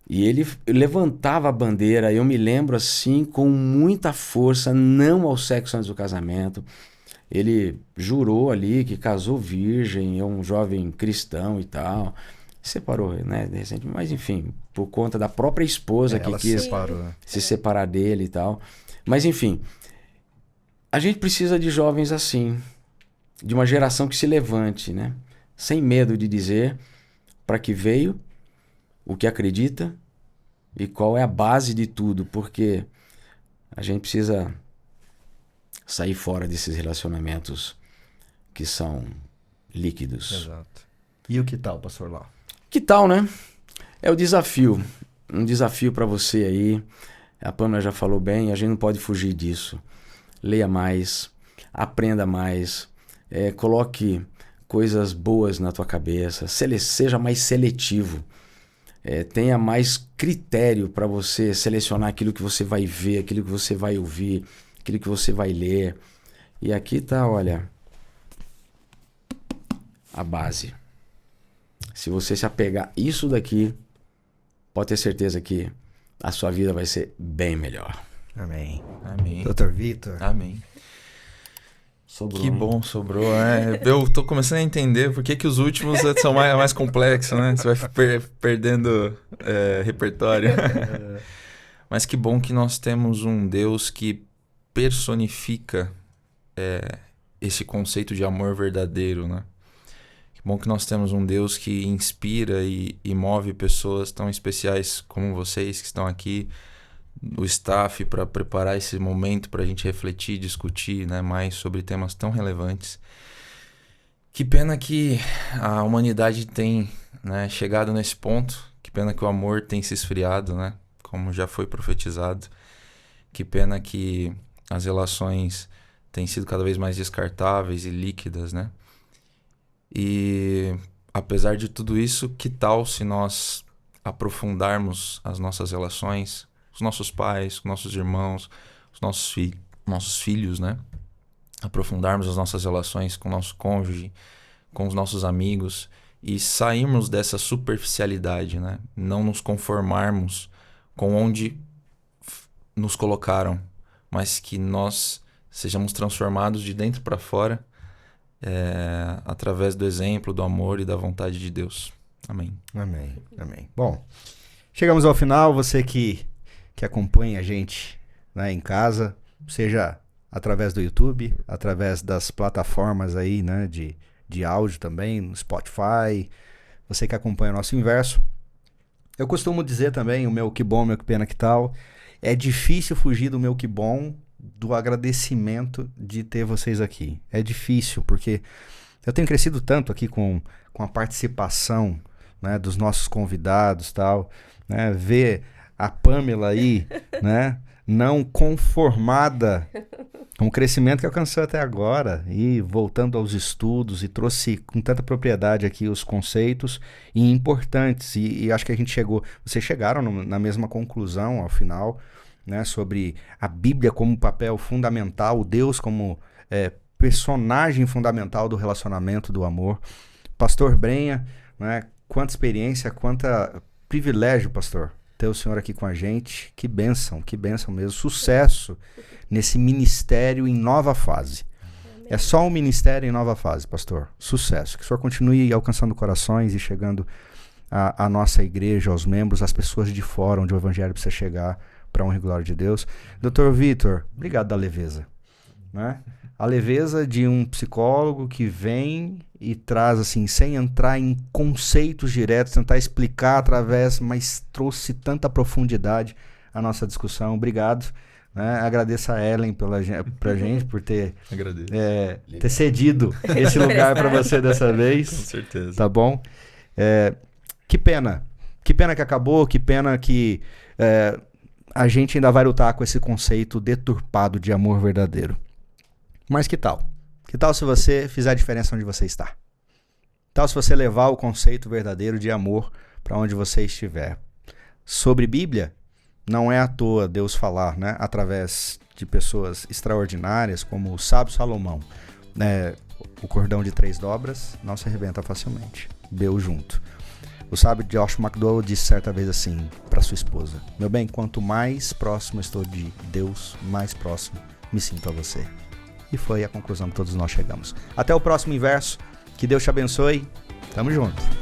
e ele levantava a bandeira, eu me lembro assim, com muita força, não ao sexo antes do casamento. Ele jurou ali que casou virgem, é um jovem cristão e tal. Separou, né, recente, mas enfim, por conta da própria esposa que quis se separar dele e tal. Mas enfim, a gente precisa de jovens assim, de uma geração que se levante, né? Sem medo de dizer para que veio, o que acredita e qual é a base de tudo, porque a gente precisa sair fora desses relacionamentos que são líquidos. Exato. E o que tal, pastor Lau? Que tal, né? É o desafio. Um desafio para você aí. A Pâmela já falou bem, a gente não pode fugir disso. Leia mais, aprenda mais, coloque coisas boas na tua cabeça, seja mais seletivo. tenha mais critério para você selecionar aquilo que você vai ver, aquilo que você vai ouvir, aquilo que você vai ler. E aqui tá, olha, a base. Se você se apegar isso daqui, pode ter certeza que a sua vida vai ser bem melhor. Amém. Amém. Dr. Vitor. Amém. Sobrou, Que hein? bom, sobrou. Eu tô começando a entender por que os últimos são mais complexos, né? Você vai perdendo repertório. Mas que bom que nós temos um Deus que personifica esse conceito de amor verdadeiro, né? Que bom que nós temos um Deus que inspira e move pessoas tão especiais como vocês que estão aqui, o staff, para preparar esse momento para a gente refletir, discutir, né, mais sobre temas tão relevantes. Que pena que a humanidade tem, né, chegado nesse ponto. Que pena que o amor tem se esfriado, né, como já foi profetizado. Que pena que as relações têm sido cada vez mais descartáveis e líquidas, né? E apesar de tudo isso, que tal se nós aprofundarmos as nossas relações, os nossos pais, os nossos irmãos, os nossos filhos, né? Aprofundarmos as nossas relações com o nosso cônjuge, com os nossos amigos e sairmos dessa superficialidade, né? Não nos conformarmos com onde nos colocaram, mas que nós sejamos transformados de dentro para fora, através do exemplo, do amor e da vontade de Deus. Amém. Amém. Amém. Bom, chegamos ao final. Você que acompanha a gente, né, em casa, seja através do YouTube, através das plataformas aí, né, de áudio também, no Spotify, você que acompanha o nosso Inverso. Eu costumo dizer também, o meu que bom, meu que pena, que tal, é difícil fugir do meu que bom, do agradecimento de ter vocês aqui. É difícil, porque eu tenho crescido tanto aqui com a participação, né, dos nossos convidados, tal, né, ver a Pamela aí, né, não conformada com o crescimento que alcançou até agora e voltando aos estudos e trouxe com tanta propriedade aqui os conceitos e importantes e acho que a gente vocês chegaram na mesma conclusão ao final, né, sobre a Bíblia como papel fundamental, Deus como personagem fundamental do relacionamento, do amor. Pastor Brenha, né, quanta experiência, quanta privilégio, pastor, ter o senhor aqui com a gente. Que bênção mesmo. Sucesso nesse ministério em nova fase. É só um ministério em nova fase, pastor. Sucesso. Que o senhor continue alcançando corações e chegando à nossa igreja, aos membros, às pessoas de fora, onde o evangelho precisa chegar, para a honra e glória de Deus. Dr. Vitor, obrigado da leveza, né? A leveza de um psicólogo que vem e traz, assim, sem entrar em conceitos diretos, tentar explicar mas trouxe tanta profundidade à nossa discussão. Obrigado, né? Agradeço a Ellen pra gente por ter cedido esse lugar para você dessa vez. Com certeza. Tá bom? Que pena que acabou, que pena que a gente ainda vai lutar com esse conceito deturpado de amor verdadeiro. Mas que tal? Que tal se você fizer a diferença onde você está? Que tal se você levar o conceito verdadeiro de amor para onde você estiver? Sobre Bíblia, não é à toa Deus falar, né, através de pessoas extraordinárias como o sábio Salomão, né, o cordão de 3 dobras não se arrebenta facilmente. Deu junto. O sábio Josh McDowell disse certa vez assim para sua esposa: meu bem, quanto mais próximo estou de Deus, mais próximo me sinto a você. E foi a conclusão que todos nós chegamos. Até o próximo Inverso. Que Deus te abençoe. Tamo junto.